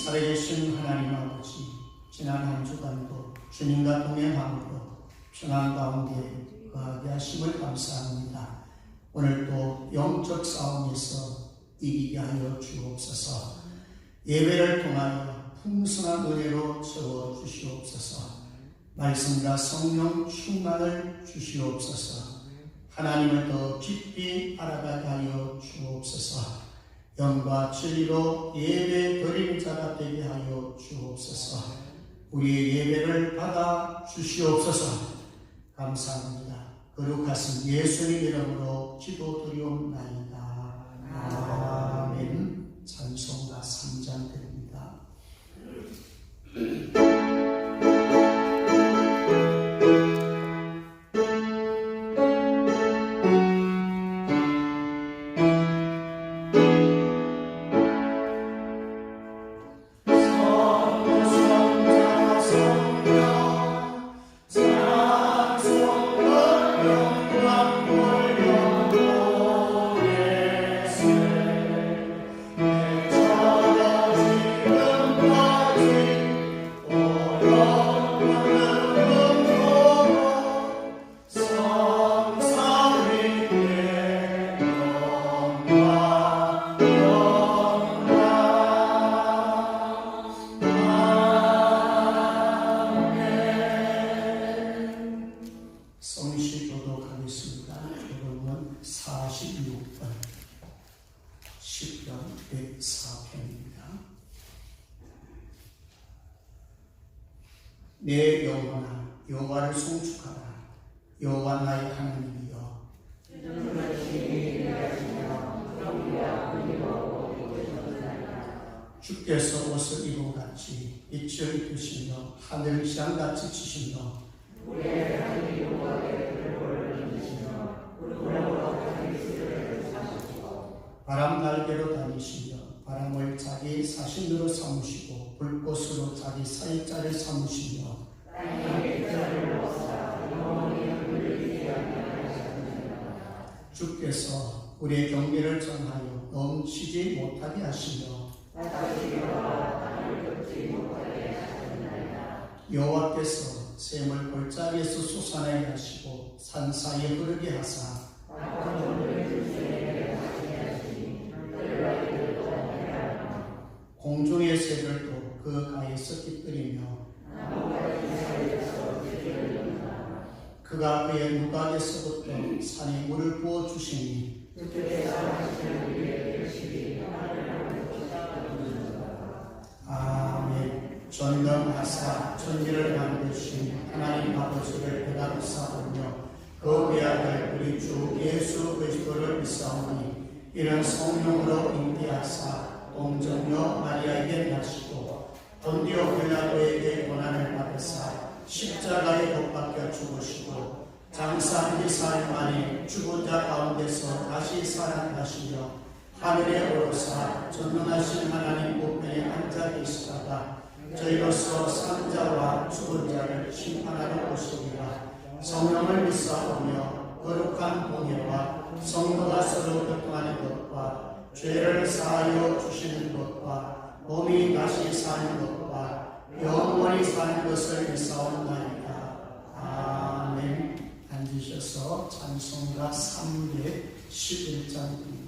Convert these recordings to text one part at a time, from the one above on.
살아계신 하나님 아버지, 지난 한 주간도 주님과 동행함으로 평안 가운데 거하게 하심을 감사합니다. 오늘도 영적 싸움에서 이기게 하여 주옵소서. 예배를 통하여 풍성한 은혜로 채워주시옵소서. 말씀과 성령 충만을 주시옵소서. 하나님을 더 깊이 알아가게 하여 주옵소서. 영과 진리로 예배 드리는 자가 되게 하여 주옵소서. 우리의 예배를 받아 주시옵소서. 감사합니다. 거룩하신 예수님 이름으로 기도드리옵나이다. 아멘. 찬송가 3장 드립니다. 내 영혼아 여호와를 송축하라. 여호와 나의 하나님이여. 주께서 옷을 입음같이 빛을 입으시며 하늘 시향같이 치시며 바람 날개로 다니시며 바람을 자기 사신으로 삼으시고 불꽃으로 자기 사익자를 삼으시며 주께서 우리의 경계를 정하여 넘치지 못하게 하시며 여호와께서 샘을 골짜기에서 솟아나게 하시고 산 사이에 흐르게 하사 공중의 새들도 그 가에서 깃들이며 그가 그의 누각에서부터 산에 물을 부어주시니 아멘. 전능하사 천지를 만드신 하나님 아버지를 배달사오며 그 외아들 우리 주 예수 그리스도를 믿사오니 이런 성령으로 인기하사 동정녀 마리아에게 나시고 본디오 빌라도에게 고난을 받으사 십자가에 못 박혀 죽으시고 장사 2살 만에 죽은 자 가운데서 다시 살아나시며 하늘에 오르사 전능하신 하나님 우편에 앉아 계시다가 저희로서 산 자와 죽은 자를 심판하러 오시리라. 성령을 믿사오며 거룩한 공예와 성도가 서로 교통하는 것과 죄를 사하여 주시는 것과 몸이 다시 사는 것과 영원히 사는 것을 믿사옵나이다. 아멘. 앉으셔서 찬송가 311장입니다.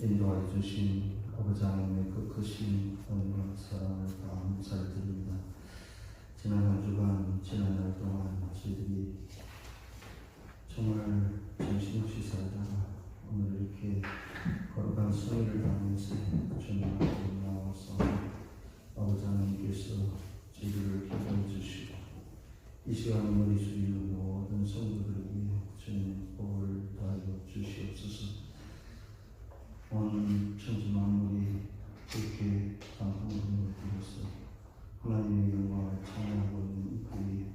인도하여 주신 아버지 하나님의 그 크신 은혜와 사랑을 감사드립니다. 지난 한 주간, 지난 날 동안 저희들이 정말 정신없이 살다가 오늘 이렇게 거룩한 성의를 다하면서 주님 앞에 나와서 아버지 하나님께서 저희들을 기도해 주시고 이 시간 머리 숙이는 모든 성도들을 위해 주님 복을 다하여 주시옵소서. 온 천지 만물이 그렇게 단풍을 들어서 하나님의 영광을 찬양하고 있는 이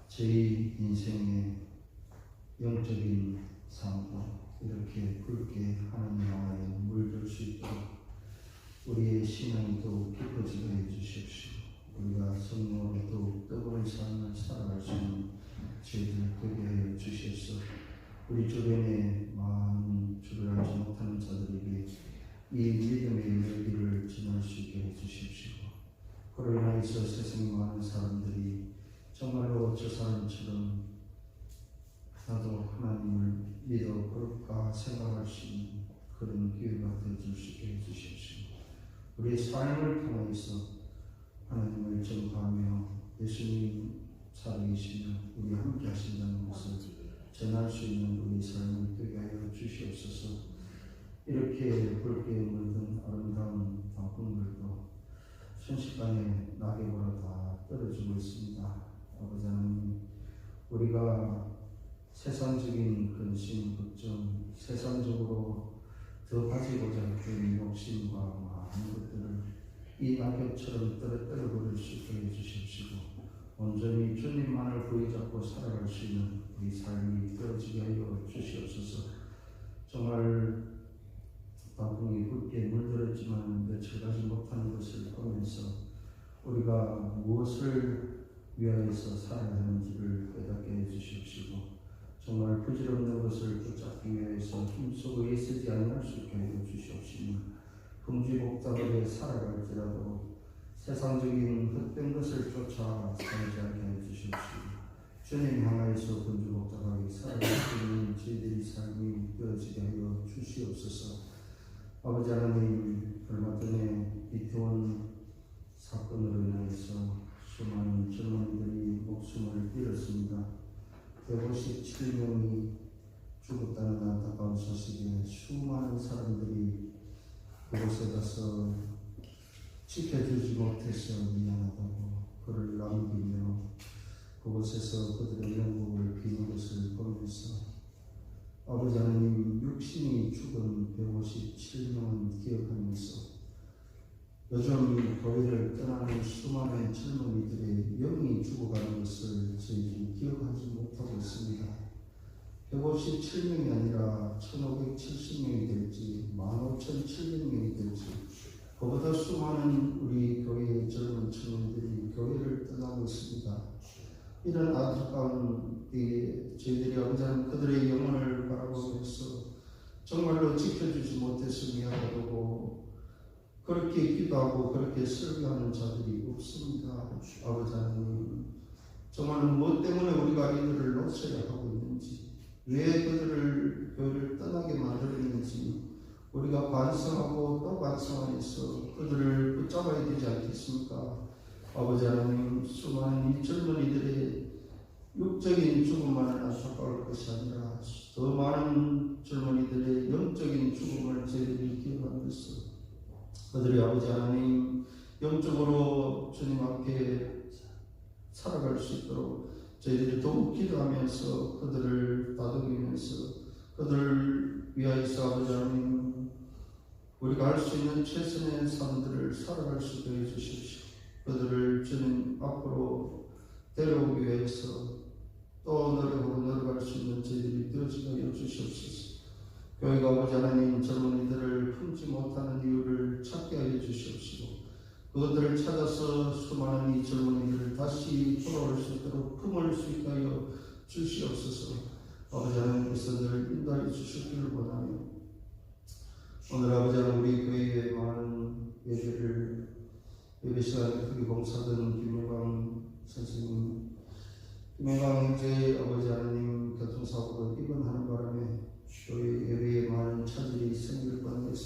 저희 인생의 영적인 삶도 이렇게 붉게 하나님 나라에 물들 수 있도록 우리의 신앙이 더욱 깊어지게 해주십시오. 우리가 성령으로 더욱 뜨거운 삶을 살아갈 수 있는 저희들 되게 하여 주셔서 우리 주변에 많은 주를 알지 못하는 자들에게 이 믿음의 열기를 전할 수 있게 해주십시오. 그로 인하여서 세상에 많은 사람들이 정말로 저 사람처럼 나도 하나님을 믿어 그럴까 생각할 수 있는 그런 기회가 되어줄 수 있게 해주십시오. 우리의 삶을 통해서 하나님을 전파하며 예수님 살아계시며 우리 함께 하신다는 것을 전할 수 있는 우리 삶을 되게 하여 주시옵소서. 이렇게 붉게 물든 아름다운 단풍들도 순식간에 낙엽으로 다 떨어지고 있습니다. 아버지 하나님, 우리가 세상적인 근심, 걱정, 세상적으로 더 가지고자 했던 욕심과 많은 것들을 이 낙엽처럼 떨어버릴 수 있게 해주십시오. 온전히 주님만을 부여잡고 살아갈 수 있는 우리 삶이 되어지게 하여 주시옵소서. 정말 단풍이 굵게 물들었지만 며칠 가지 못하는 것을 보면서 우리가 무엇을 위하여서 살아야 하는지를 깨닫게 해주십시오. 정말 부질없는 것을 붙잡기 위해서 힘쓰고 애쓰지 않을 수 있게 하여 주시옵시며 풍지복잡하게 살아갈지라도 세상적인 헛된 것을 쫓아 살지 않게 해주십시오. 주님 향하여서 풍지복잡하게 살아갈 수 있는 저희들의 삶이 되어지게 하여 주시옵소서. 아버지 하나님, 얼마 전에 이태원 사건으로 인해서 수많은 젊은이들이 목숨을 잃었습니다. 157명이 죽었다는 안타까운 소식에 수많은 사람들이 그곳에 가서 지켜주지 못해서 미안하다고 글을 남기며 그곳에서 그들의 영국을 비는 것을 보면서 아버지 하나님, 육신이 죽은 157명은 기억하면서 요즘 교회를 떠나는 수많은 젊은이들의 영이 죽어가는 것을 저희들이 기억하지 못하고 있습니다. 157명이 아니라 1570명이 될지 15,700명이 될지 그보다 수많은 우리 교회의 젊은 청년들이 교회를 떠나고 있습니다. 이런 안타까운 때에 저희들이 아버지 하나님 그들의 영혼을 바라보면서 정말로 지켜주지 못해서 미안하다고 그렇게 기도하고 그렇게 설교하는 자들이 없습니다. 아버지 하나님, 정말 무엇 때문에 우리가 이들을 놓쳐야 하고 있는지, 왜 그들을 교회를 떠나게 만들었는지 우리가 반성하고 또 반성하여서 그들을 붙잡아야 되지 않겠습니까? 아버지 하나님, 수많은 이 젊은이들의 육적인 죽음만을 안타까울 것이 아니라 더 많은 젊은이들의 영적인 죽음을 저희들이 기억하면서 그들이 아버지 하나님 영적으로 주님 앞에 살아갈 수 있도록 저희들이 더욱 기도하면서 그들을 다독이면서 그들을 위하여서 아버지 하나님 우리가 할 수 있는 최선의 삶들을 살아갈 수 있게 해주십시오. 그들을 주님 앞으로 데려오기 위해서 또 노력할 수 있는 저희들이 되어지게 하여 주시옵소서. 교회가 아버지 하나님 젊은이들을 품지 못하는 이유를 찾게 하여 주시옵시고 그것들을 찾아서 수많은 이 젊은이들을 다시 돌아올 수 있도록 품을 수 있게 하여 주시옵소서. 아버지 하나님께서 늘 인도하여 주시기를 원하며 오늘 아버지 하나님 우리 교회에 많은 예배 시간에 크게 봉사하던 김영광 선생님, 김영광 형제의 아버지 하나님 교통사고로 입원하는 바람에 교회 예배에 많은 차질이 생길 뻔했습니다.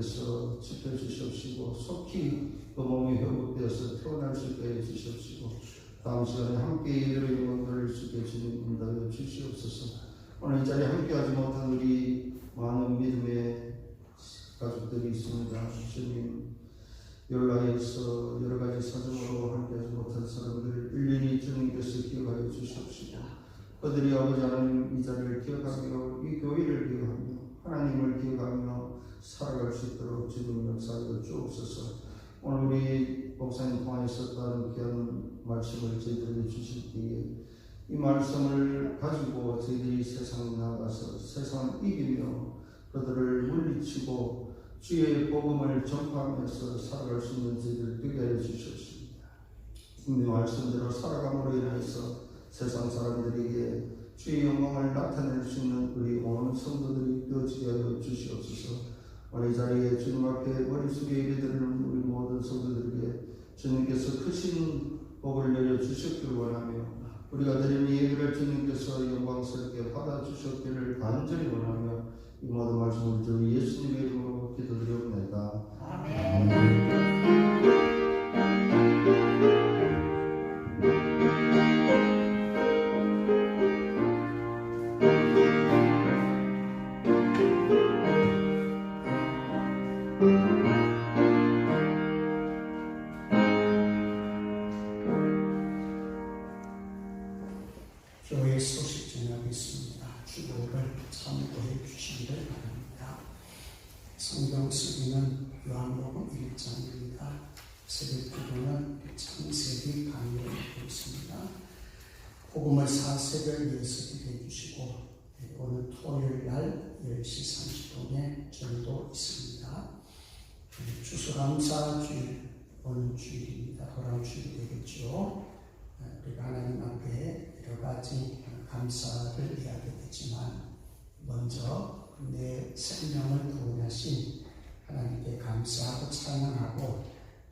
하나님께서 지켜주시옵시고 속히 그 몸이 회복되어서 태어날 수 있게 해주시옵시고 다음 시간에 함께 예배를 영광을 주께 주님 인도하여 주시옵소서. 오늘 이 자리에 함께하지 못한 우리 많은 믿음의 가족들이 있습니다. 주님 연락에서 여러 가지 사정으로 함께하지 못한 사람들 일일이 주님께서 기억하여 주시옵시고 그들이 아버지 하나님 이 자리를 기억하며 이 교회를 기억하며 하나님을 기억하며 살아갈 수 있도록 주님 역사하여 주옵소서. 오늘 우리 목사님 통하여서 다른 귀한 말씀을 저희들에게 주실 때에 이 말씀을 가지고 저희들이 세상에 나가서 세상을 이기며 그들을 물리치고 주의 복음을 전파하면서 살아갈 수 있는 저희들 되게 하여 주셨습니다. 이 말씀대로 살아감으로 인해서 세상 사람들에게 주의 영광을 나타낼 수 있는 우리 온 성도들이 되어지게 하여 주시옵소서. 오늘 이 자리에 주님 앞에 머릿속에 예배드리는 우리 모든 성도들에게 주님께서 크신 복을 내려주셨기를 원하며 우리가 드리는 예배를 주님께서 영광스럽게 받아주셨기를 간절히 원하며 이 모든 말씀을 주 예수님의 이름으로 기도드리옵나이다. 아멘. 교회 소식 전하겠습니다. 주보를 참고해 주시기를 바랍니다. 성경 쓰기는 요한복음 1장입니다. 새벽 기도는 창세기 강의를 하고 있습니다. 복음을 4세를 위해서 기도해 주시고 오늘 토요일 날 10시 30분에 전도 있습니다. 추수감사 주일, 오늘 주일입니다. 돌아온 주일이 되겠죠. 우리가 하나님 앞에 여러 가지 감사를 해야 되겠지만 먼저 내 생명을 구원하신 하나님께 감사하고 찬양하고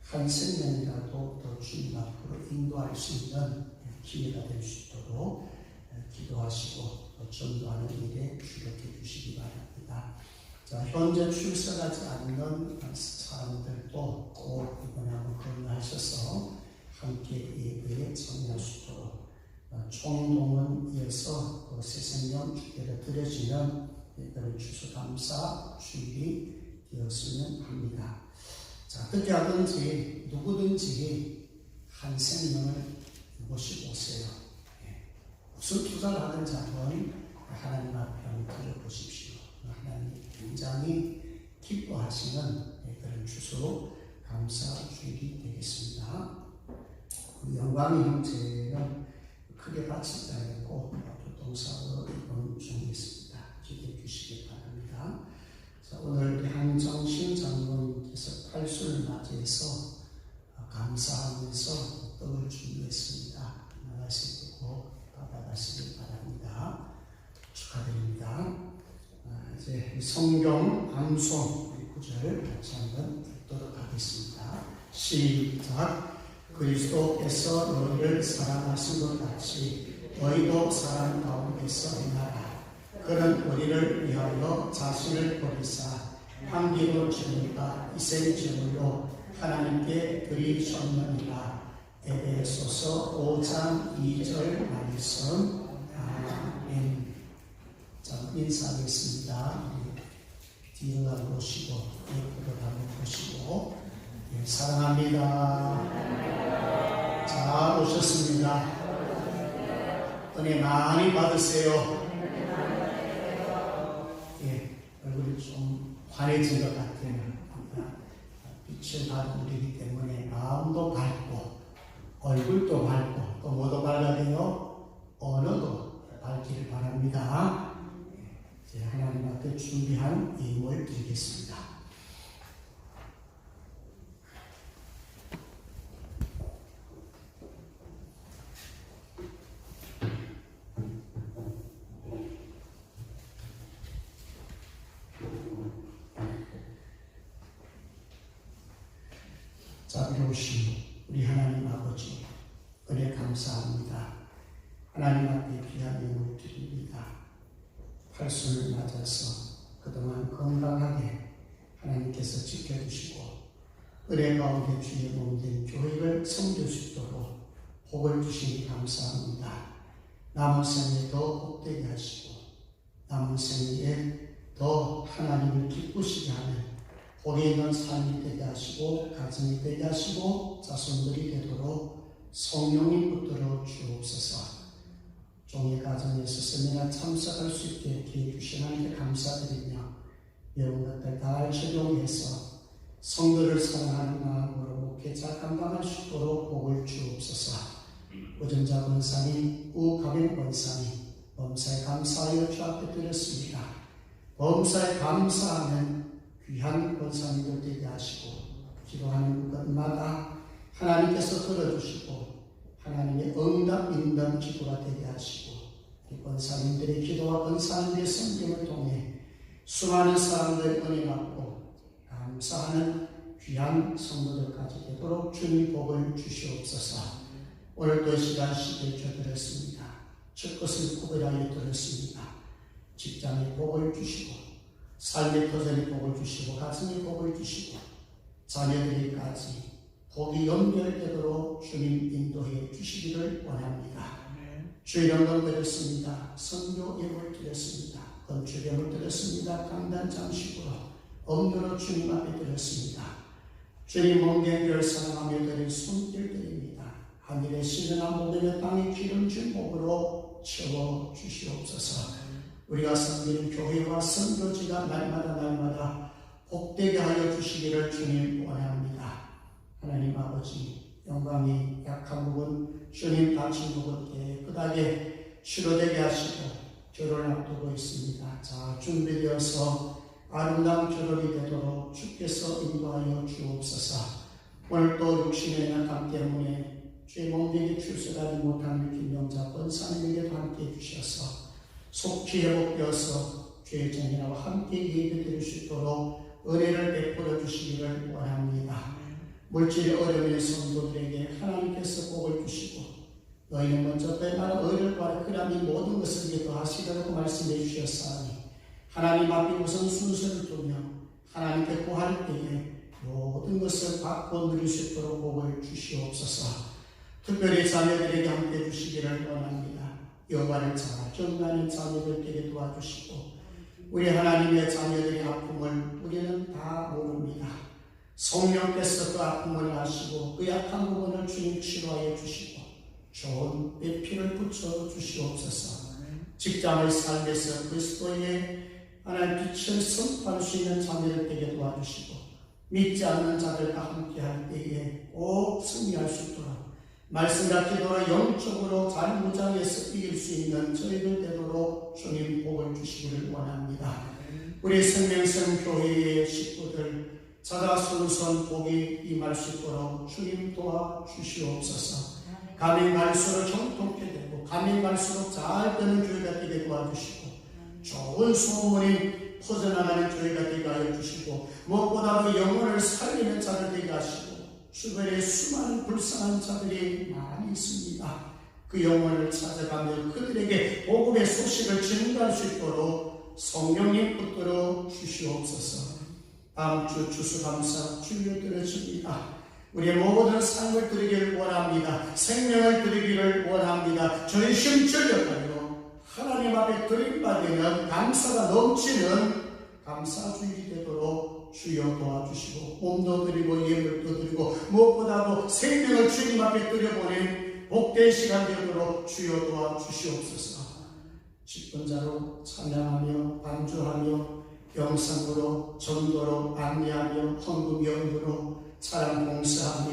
한 생명이라도 더 주님 앞으로 인도할 수 있는 기회가 될 수 있도록 기도하시고 전도하는 일에 주력해 주시기 바랍니다. 자, 현재 출석하지 않는 사람들도 꼭 이번에 한번 건너하셔서 함께 예배에 참여할 수 있도록 총동원이어서 그 새생명 주께로 드려지는 그런 추수감사 주일이 되었으면 합니다. 자, 어떻게 하든지 누구든지 한 생명을 모시고 오세요. 무슨 투자를 하든지 한번 하나님 앞에 한번 드려보십시오. 하나님 굉장히 기뻐하시는 그런 추수감사 주일이 되겠습니다. 우리 영광의 형제는 크게 다치지 않고 교통사고로 입원 중에 있습니다. 기대해 주시기 바랍니다. 자, 오늘 한정신 장로님께서 팔순을 맞이해서 감사하면서 떡을 준비했습니다. 나가시고 받아가시기 바랍니다. 축하드립니다. 이제 성경 암송 9절 같이 한번 읽도록 하겠습니다. 시작. 그리스도께서 너희를 사랑하신 것 같이 너희도 사랑 가운데서 행하라. 그는 우리를 위하여 자신을 버리사 향기로 주님과 희생제물로 하나님께 드리셨느니라. 에베소서 5장 2절 말씀. 아멘. 자, 인사하겠습니다. 뒤로 한번 보시고 옆으로 한번 보시고 사랑합니다. 잘 오셨습니다. 은혜 많이 받으세요. 얼굴이 좀 환해진 것 같아요. 빛을 받은 우리이기 때문에 마음도 밝고 얼굴도 밝고 또 뭐도 밝아야 돼요? 언어도 밝기를 바랍니다. 이제 하나님 앞에 준비한 예물 드리겠습니다. 자비로우신 우리 하나님 아버지, 은혜 감사합니다. 하나님 앞에 귀한 예물 드립니다. 팔순을 맞아서 그동안 건강하게 하나님께서 지켜주시고 은혜 가운데 주의 몸된 교회를 섬길 수 있도록 복을 주시니 감사합니다. 남은 생에 더 복되게 하시고 남은 생에 더 하나님을 기쁘시게 하는 복이 있는 삶이 되게 하시고 가정이 되게 하시고 자손들이 되도록 성령님 붙들어 주옵소서. 종의 가정에서 세미나 참석할 수 있게 기회 주신 하나님께 감사드리며 이런 것들 다 적용해서 성도를 사랑하는 마음으로 목회자 감당할 수 있도록 복을 주옵소서. 오전자 권사님, 우가병 권사님, 범사에 감사하여 주 앞에 드렸습니다. 범사에 감사하는 귀한 권사님들 되게 하시고 기도하는 것마다 하나님께서 들어주시고 하나님의 응답 있는 기도가 되게 하시고 이 권사님들의 기도와 권사님들의 성경을 통해 수많은 사람들의 은혜 받고 감사하는 귀한 성도들까지 되도록 주님 복을 주시옵소서. 오늘도 시간 시기에 드렸습니다. 첫 것을 구별하여 드렸습니다. 직장에 복을 주시고 삶의 터전에 복을 주시고 가정에 복을 주시고 자녀들에게까지 복이 연결되도록 주님 인도해 주시기를 원합니다. 주 이름을 드렸습니다. 선교 예물 드렸습니다. 건축예물 드렸습니다. 강단 장식으로 엄교로 주님 앞에 드렸습니다. 주님 멍게를 사랑하며 드린 손길 드립니다. 하늘의 시전한 목에며 땅의 기름진 복으로 채워 주시옵소서. 우리가 섬기는 교회와 선교지가 날마다 복되게 하여 주시기를 주님 원합니다. 하나님 아버지, 영광이 약한 부분, 주님 다친 부분 깨끗하게 치료되게 하시고 결혼을 앞두고 있습니다. 자, 준비되어서 아름다운 결혼이 되도록 주께서 인도하여 주옵소서. 오늘 또 육신의 약함 때문에 주의 몸에게 출세하지 못하는 김영자 권사님에게도 함께 주셔서 속히 회복되어서 주의 정의와 함께 예배드릴 수 있도록 은혜를 베풀어 주시기를 원합니다. 물질의 어려움의 성도들에게 하나님께서 복을 주시고 너희는 먼저 너희 나라 의를 구하라 그러니 모든 것을 위해 더하시리라고 말씀해 주셨사오니 하나님 앞에 우선 순서를 두며 하나님께 구할 때에 모든 것을 받고 누릴 수 있도록 복을 주시옵소서. 특별히 자녀들에게 함께 주시기를 원합니다. 여호와를 잘 경외하는 자녀들에게 도와주시고 우리 하나님의 자녀들의 아픔을 우리는 다 모릅니다. 성령께서 그 아픔을 아시고 그 약한 부분을 주님 치료하여 주시고 좋은 배피를 붙여 주시옵소서. 직장의 삶에서 그리스도의 하나님 빛을 선포할 수 있는 자녀들에게 도와주시고 믿지 않는 자들과 함께할 때에 꼭 승리할 수 있도록 말씀과 기도로 영적으로 잘 무장해서 이길 수 있는 저희들 되도록 주님 복을 주시기를 원합니다. 우리 생명성 교회의 식구들 자자손손 복이 임할 수 있도록 주님 도와주시옵소서. 가면 갈수록 정통케 되고 가면 갈수록 잘 되는 교회가 되게 도와주시고 좋은 소문이 퍼져나가는 교회가 되게 하여 주시고 무엇보다도 영혼을 살리는 자들 되게 하시고 주변에 수많은 불쌍한 자들이 많이 있습니다. 그 영혼을 찾아가며 그들에게 복음의 소식을 전달할 수 있도록 성령님 붙들어 주시옵소서. 다음 주 추수감사 주여 드려집니다. 우리의 모든 삶을 드리기를 원합니다. 생명을 드리기를 원합니다. 전심 전력하여 하나님 앞에 드림받는 감사가 넘치는 감사주일이 되도록 주여 도와주시고 몸도 드리고 예물도 드리고 무엇보다도 생명을 주님 앞에 드려보낸 복된 시간 되도록 주여 도와주시옵소서. 직분자로 찬양하며 반주하며 영상으로 전도로 안내하며 헌금 연구로 차량 봉사하며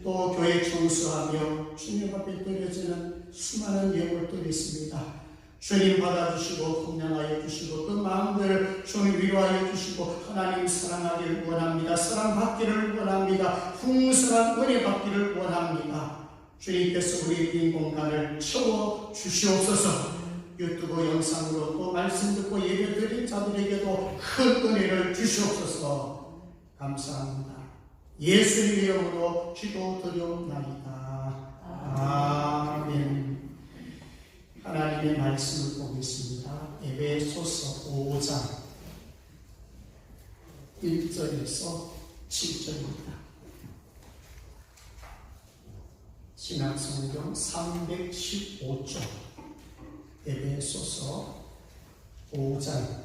또 교회 청소하며 주님 앞에 드려지는 수많은 예물들이 있습니다. 주님 받아주시고 공양하여 주시고 그 마음들을 주님 위로하여 주시고 하나님 사랑하기를 원합니다. 사랑받기를 원합니다. 풍성한 은혜 받기를 원합니다. 주님께서 우리 빈 공간을 채워 주시옵소서. 유튜브 영상으로 또 말씀 듣고 예배 드린 자들에게도 큰 은혜를 주시옵소서. 감사합니다. 예수의 이름으로 기도드리옵나이다. 아멘. 하나님의 말씀을 보겠습니다. 에베소서 5장 1절에서 7절입니다. 신약성경 315쪽 에베소서 5장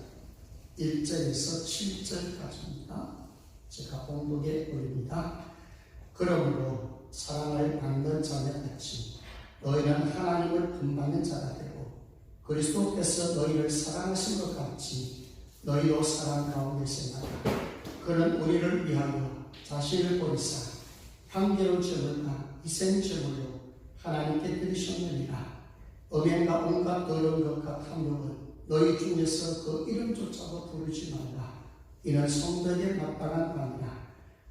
1절에서 7절까지입니다. 제가 봉독해 올립니다. 그러므로 사랑을 받는 자녀같이 너희는 하나님을 본받는 자가 되고 그리스도께서 너희를 사랑하신 것 같이 너희도 사랑 가운데 생활하라. 그는 우리를 위하여 자신을 버리사 향기로운 제물과 희생제물로 하나님께 드리셨느니라. 음행과 온갖 더러운 것과 탐욕을 너희 중에서 그 이름조차도 부르지 말라. 이는 성덕에 마땅한 말이라.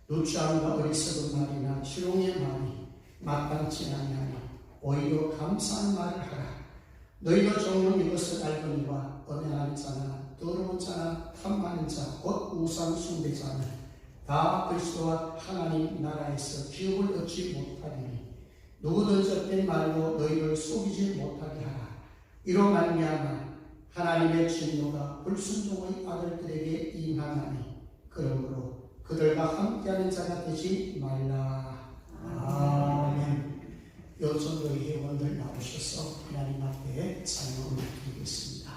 누추함과 어리석은 말이나 희롱의 말이 마땅치 아니하니 오히려 감사한 말을 하라. 너희도 종종 이것을 알거니와 음행하는 자나 더러운 자나 탐하는 자 곧 우상 숭배자는 다 그리스도와 하나님 나라에서 기업을 얻지 못하리니 누구든지 헛된 말로 너희를 속이지 못하게 하라. 이로 말미암아 하나님의 진노가 불순종의 아들들에게 임하나니 그러므로 그들과 함께하는 자가 되지 말라. 아멘. 요청도의 회원들 나오셔서 하나님 앞에 찬양을 드리겠습니다.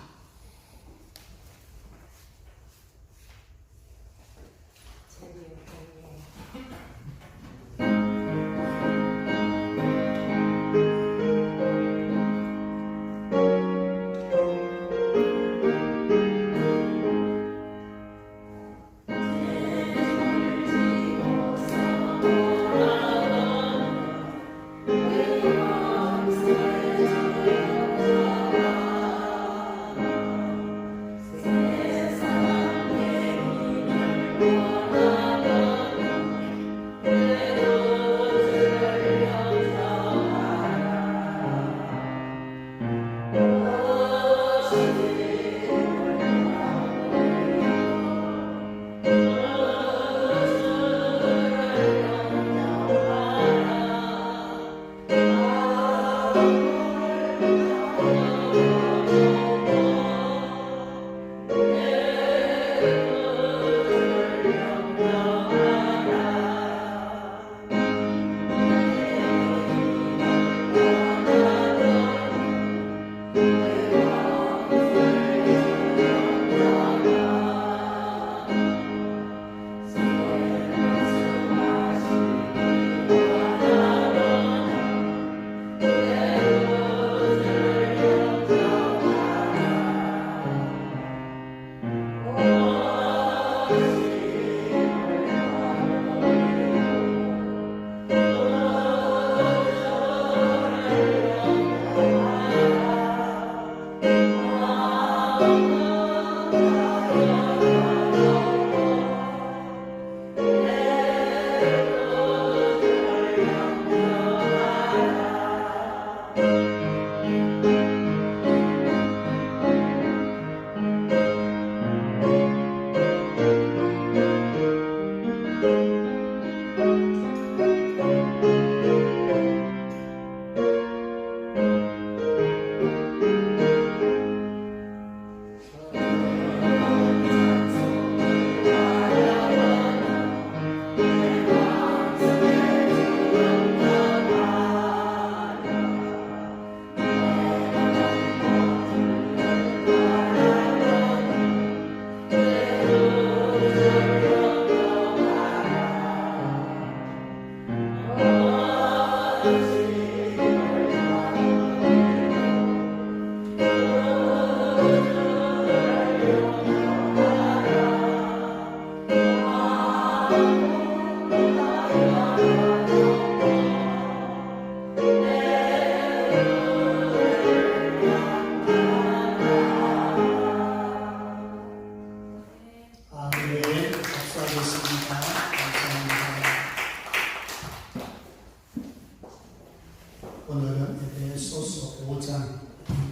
오늘은 에베소서 5장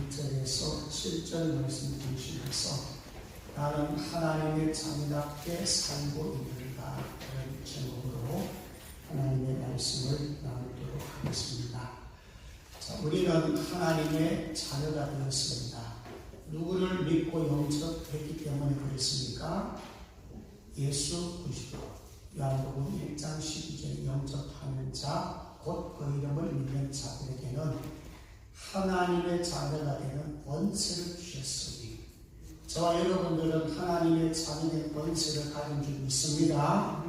1절에서 7절 말씀 중심에서 나는 하나님의 자녀답게 살고 있는가 이런 제목으로 하나님의 말씀을 나누도록 하겠습니다. 자, 우리는 하나님의 자녀가 되었습니다. 누구를 믿고 영접했기 때문에 그렇습니까? 예수 그리스도. 요한복음 1장 12절 영접하는 자, 곧 그 이름을 믿는 자들에게는 하나님의 자녀가 되는 권세를 주셨으니, 저와 여러분들은 하나님의 자녀의 권세를 가진 줄 믿습니다.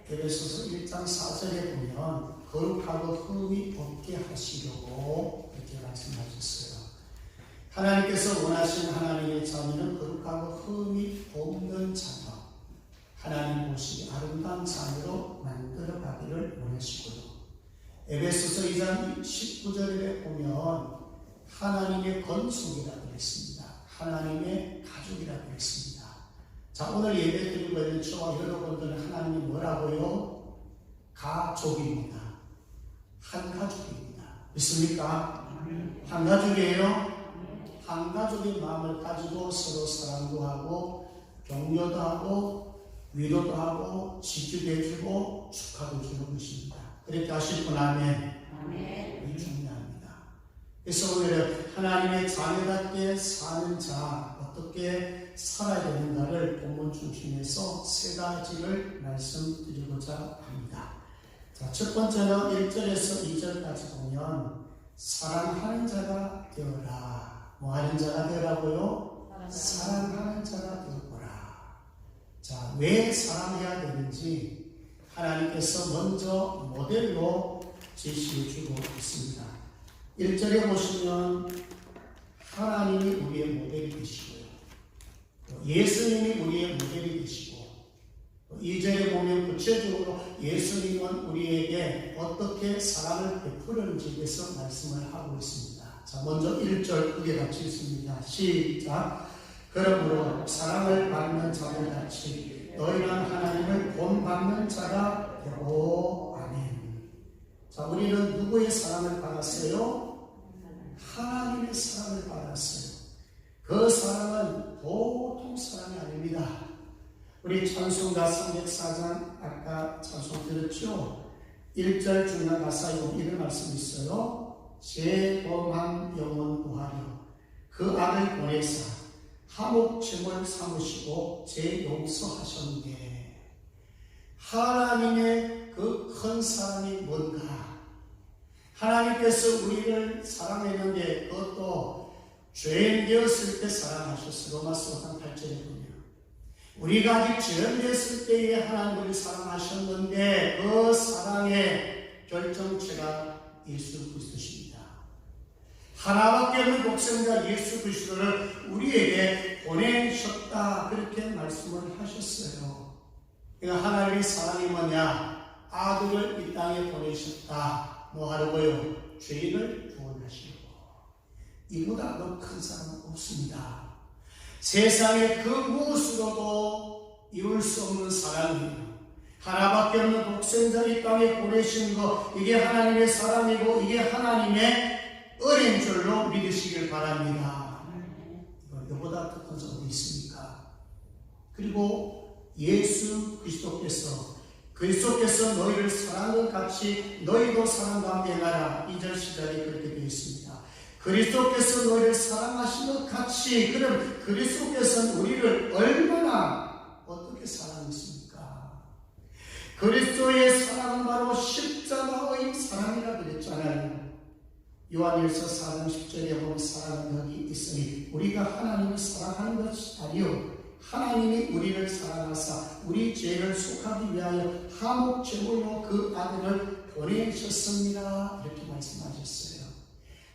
에베소서 1장 4절에 보면 거룩하고 흠이 없게 하시려고 이렇게 말씀하셨어요. 하나님께서 원하신 하나님의 자녀는 거룩하고 흠이 없는 자녀, 하나님 보시기 아름다운 자녀로 만들어 가기를 원하시고요. 에베소서 2장 19절에 보면 하나님의 건속이라고 했습니다. 하나님의 가족이라고 했습니다. 자, 오늘 예배 드리고 있는 저와 여러분들은 하나님이 뭐라고요? 가족입니다. 한 가족입니다. 믿습니까? 한 가족이에요? 한 가족의 마음을 가지고 서로 사랑도 하고 격려도 하고 위로도 하고 지지도 해주고 축하도 주는 것입니다. 그렇게 하실 분 아멘. 이 중요합니다. 그래서 오늘은 하나님의 자녀답게 사는 자, 어떻게 살아야 되는가를 본문 중심에서 세 가지를 말씀드리고자 합니다. 자, 첫 번째는 1절에서 2절까지 보면 사랑하는 자가 되어라. 뭐 하는 자가 되라고요? 사랑하는 자가 되어보라. 자, 왜 사랑해야 되는지 하나님께서 먼저 모델로 제시해 주고 있습니다. 1절에 보시면 하나님이 우리의 모델이 되시고요. 예수님이 우리의 모델이 되시고, 2절에 보면 구체적으로 예수님은 우리에게 어떻게 사랑을 베푸는지에 대해서 말씀을 하고 있습니다. 자, 먼저 1절 크게 같이 읽습니다. 시작. 그러므로 사랑을 받는 자들같이 너희는 하나님을 본받는 자가 되고. 아멘. 자, 우리는 누구의 사랑을 받았어요? 하나님의 사랑을 받았어요. 그 사랑은 보통 사랑이 아닙니다. 우리 찬송가 304장 아까 찬송 들었죠? 1절 중간 가사에 이런 말씀이 있어요. 제 범한 영혼 구하려 그 아들 보내사 화목제물 삼으시고 제 용서하셨는데, 하나님의 그 큰 사랑이 뭔가? 하나님께서 우리를 사랑했는데 그것도 죄인 되었을 때 사랑하셨어요. 로마서 8절에 보면 우리가 아직 죄인 되었을 때에 하나님 우리를 사랑하셨는데 그 사랑의 결정체가 예수 그리스도십니다. 하나밖에 없는 독생자 예수 그리스도를 우리에게 보내셨다, 그렇게 말씀을 하셨어요. 그러니까 하나님의 사랑이 뭐냐? 아들을 이 땅에 보내셨다. 뭐 하려고요? 죄인을 구원하시려고. 이보다 더 큰 사랑은 없습니다. 세상에 그 무엇으로도 이룰 수 없는 사랑이에요. 하나밖에 없는 독생자 이 땅에 보내신 것, 이게 하나님의 사랑이고 이게 하나님의 은혜인 줄로 믿으시길 바랍니다. 이보다 더 큰 사랑이 있습니까? 그리고 예수 그리스도께서 너희를 사랑한 것 같이 너희도 사랑 가운데 행하라. 2절 시절에 그렇게 되어 있습니다. 그리스도께서 너희를 사랑하신 것 같이, 그럼 그리스도께서는 우리를 얼마나 어떻게 사랑했습니까? 그리스도의 사랑은 바로 십자가의 사랑이라 그랬잖아요. 요한일서 4장 10절에 보면 사랑은 여기 있으니 우리가 하나님을 사랑하는 것이 아니요 하나님이 우리를 사랑하사 우리 죄를 속하기 위하여 화목제물로 그 아들을 보내셨습니다. 이렇게 말씀하셨어요.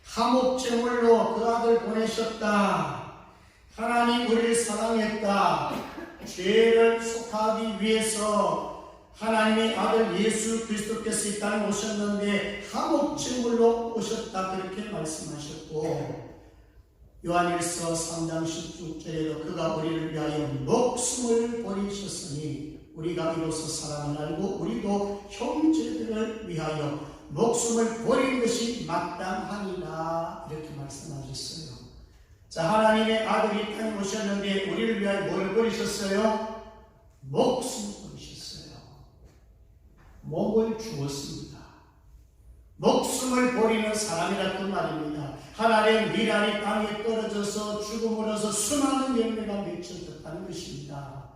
화목제물로 그 아들 보내셨다. 하나님 우리를 사랑했다. 죄를 속하기 위해서 하나님의 아들 예수 그리스도께서 이 땅에 오셨는데 화목제물로 오셨다, 그렇게 말씀하셨고, 요한일서 3장 16절에도 그가 우리를 위하여 목숨을 버리셨으니 우리가 이로써 사랑을 알고 우리도 형제들을 위하여 목숨을 버리는 것이 마땅하니라, 이렇게 말씀하셨어요. 자, 하나님의 아들이 이 땅에 오셨는데 우리를 위하여 뭘 버리셨어요? 목숨을 버리셨어요. 몸을 주었습니다. 목숨을 버리는 사람이라 그 말입니다. 하나님의 미랄이 땅에 떨어져서 죽음으로서 수많은 열매가 맺혀졌다는 것입니다.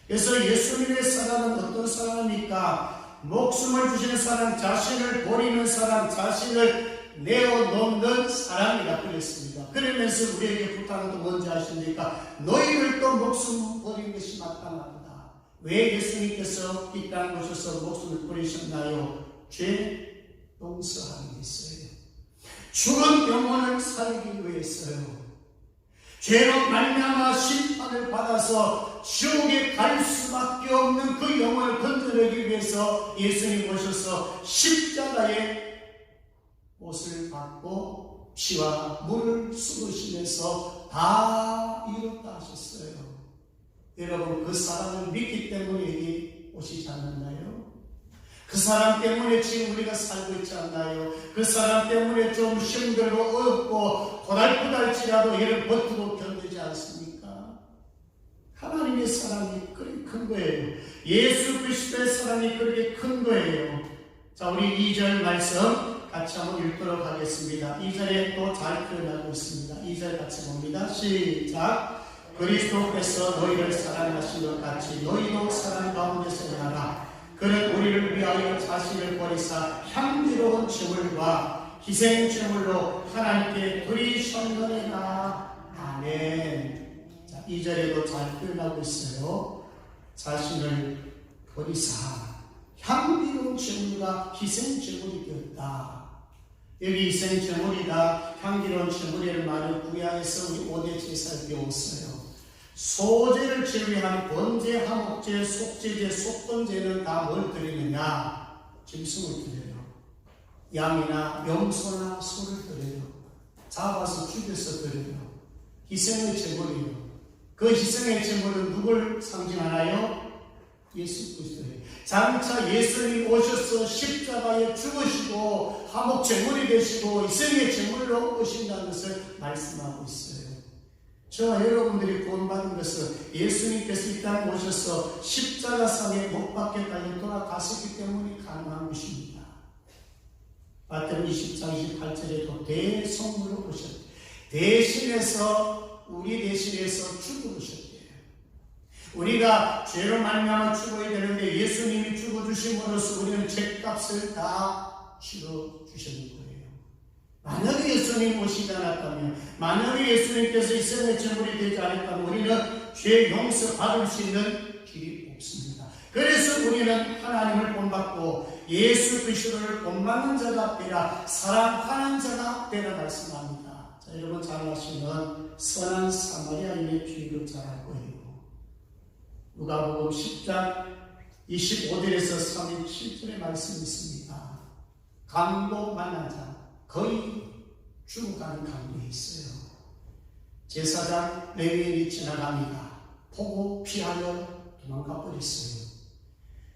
그래서 예수님의 사랑은 어떤 사랑입니까? 목숨을 주시는 사랑, 자신을 버리는 사랑, 자신을 내어놓는 사랑이라 그랬습니다. 그러면서 우리에게 부탁한 게 뭔지 아십니까? 너희들도 목숨 버리는 것이 마땅하다. 왜 예수님께서 이 땅에 오셔서 목숨을 버리셨나요? 죄 용서하기 위해서요. 죽은 영혼을 살리기 위해서요. 죄로 말미암아 심판을 받아서 지옥에 갈 수밖에 없는 그 영혼을 건져내기 위해서 예수님 오셔서 십자가에 옷을 받고 피와 물을 쏟으시면서 다 이뤘다 하셨어요. 여러분, 그 사랑을 믿기 때문에 여기 오시지 않았나요? 그 사람 때문에 지금 우리가 살고 있지 않나요? 그 사람 때문에 좀 힘들고 어렵고 고달프달지라도 얘를 버티고 견디지 않습니까? 하나님의 사랑이 그렇게 큰 거예요. 예수 그리스도의 사랑이 그렇게 큰 거예요. 자, 우리 2절 말씀 같이 한번 읽도록 하겠습니다. 2절에 또 잘 표현하고 있습니다. 2절 같이 봅니다. 시작. 그리스도께서 너희를 사랑하신 것 같이 너희도 사랑 가운데서 하라. 그는 우리를 위하여 자신을 버리사 향기로운 제물과 희생 제물로 하나님께 드리셨느니라. 아멘. 자, 2절에도 잘 표현하고 있어요. 자신을 버리사 향기로운 제물과 희생 제물이 되었다. 여기 희생 제물이다, 향기로운 제물이라는 말을 구약에서 우리 5대 제사를 배웠어요. 소제를 제외한 번제, 화목제, 속제제, 속건제는 다 뭘 드리느냐? 짐승을 드려요. 양이나 염소나 소를 드려요. 잡아서 죽여서 드려요. 희생의 제물이에요. 그 희생의 제물은 누굴 상징하나요? 예수 그리스도예요. 장차 예수님 오셔서 십자가에 죽으시고 화목 제물이 되시고 희생의 제물로 오신다는 것을 말씀하고 있어요. 저와 여러분들이 구원받은 것은 예수님께서 이 땅에 오셔서 십자가상에 못 박혀까지 돌아가셨기 때문에 가능한 것입니다. 마태복음 24장 28절에도 대성물로 오셨대요. 대신해서 우리 대신해서 죽어주셨대요. 우리가 죄로 말미암아 죽어야 되는데 예수님이 죽어주심으로써 우리는 죄값을 다 치러주셨는 거예요. 만약에 예수님 오시지 않았다면, 만약에 예수님께서 희생의 제물이 되지 않았다면 우리는 죄 용서 받을 수 있는 길이 없습니다. 그래서 우리는 하나님을 본받고 예수 그리스도를 본받는 자가 되라, 사랑하는 자가 되라 말씀합니다. 자, 여러분 잘 아시는 선한 사마리아인의 비유를 잘 알 거예요. 누가복음 10장 25절에서 37절의 말씀이 있습니다. 강도 만난 자, 거의 죽어가는 강도에 있어요. 제사장 레위인이 지나갑니다. 보고 피하여 도망가 버렸어요.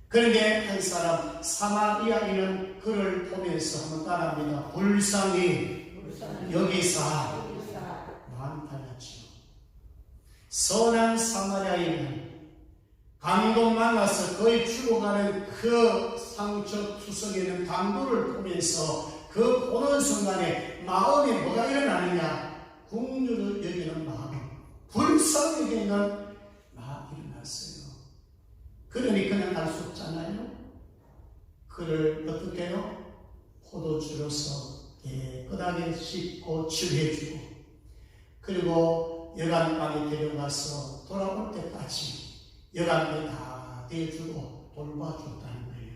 그런데 한 사람 사마리아인은 그를 보면서 한번 따라합니다. 불쌍히 여기사 많다였죠. 선한 사마리아인은 강도 만나서 거의 죽어가는 그 상처 투성이는 강도를 보면서 그 보는 순간에 마음에 뭐가 일어나느냐? 긍휼을 여기는 마음, 불쌍히 여기는 마음이 일어났어요. 그러니 그냥 갈 수 없잖아요. 그를 어떻게 해요? 포도주로서 깨끗하게 씻고 치료해주고, 그리고 여관방에 데려가서 돌아올 때까지 여관에 다 대주고 돌봐줬다는 거예요.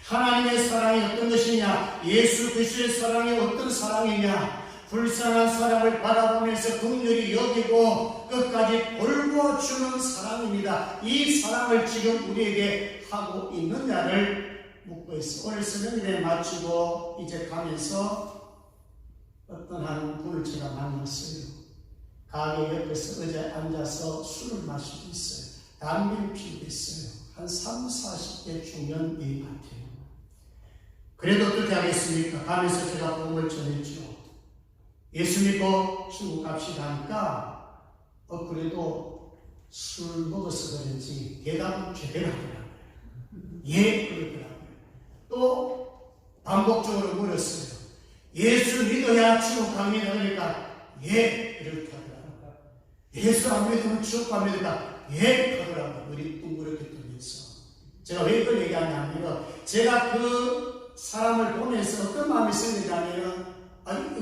하나님의 사랑이 어떤 것이냐? 예수 그리스도의 사랑이 어떤 사랑이냐? 불쌍한 사람을 바라보면서 긍휼히 여기고 끝까지 돌보아주는 사랑입니다. 이 사랑을 지금 우리에게 하고 있느냐를 묻고 있어요. 오늘 설명에 마치고 이제 가면서 어떤 한 분을 제가 만났어요. 가게 옆에서 의자에 앉아서 술을 마시고 있어요. 담배를 피우고 있어요. 한 30, 40대 중년 이 같아요. 그래도 어떻게 하겠습니까? 가면서 제가 복음을 전했죠. 예수 믿고 중국 갑시다 하니까 그래도 술 먹어서 그런지 대답은 제대로 하더라고요. 예, 그러더라고요. 또 반복적으로 물었어요. 예수 믿어야 중국 갑니다. 그러니까 예, 이렇게 하더라고요. 예수 안 믿으면 지옥 안 믿는다. 예, 하더라고요. 우리 둥그렇게 돌려서. 제가 왜 이걸 얘기하냐면, 제가 그 사람을 보면서 어떤 마음이 생기냐면,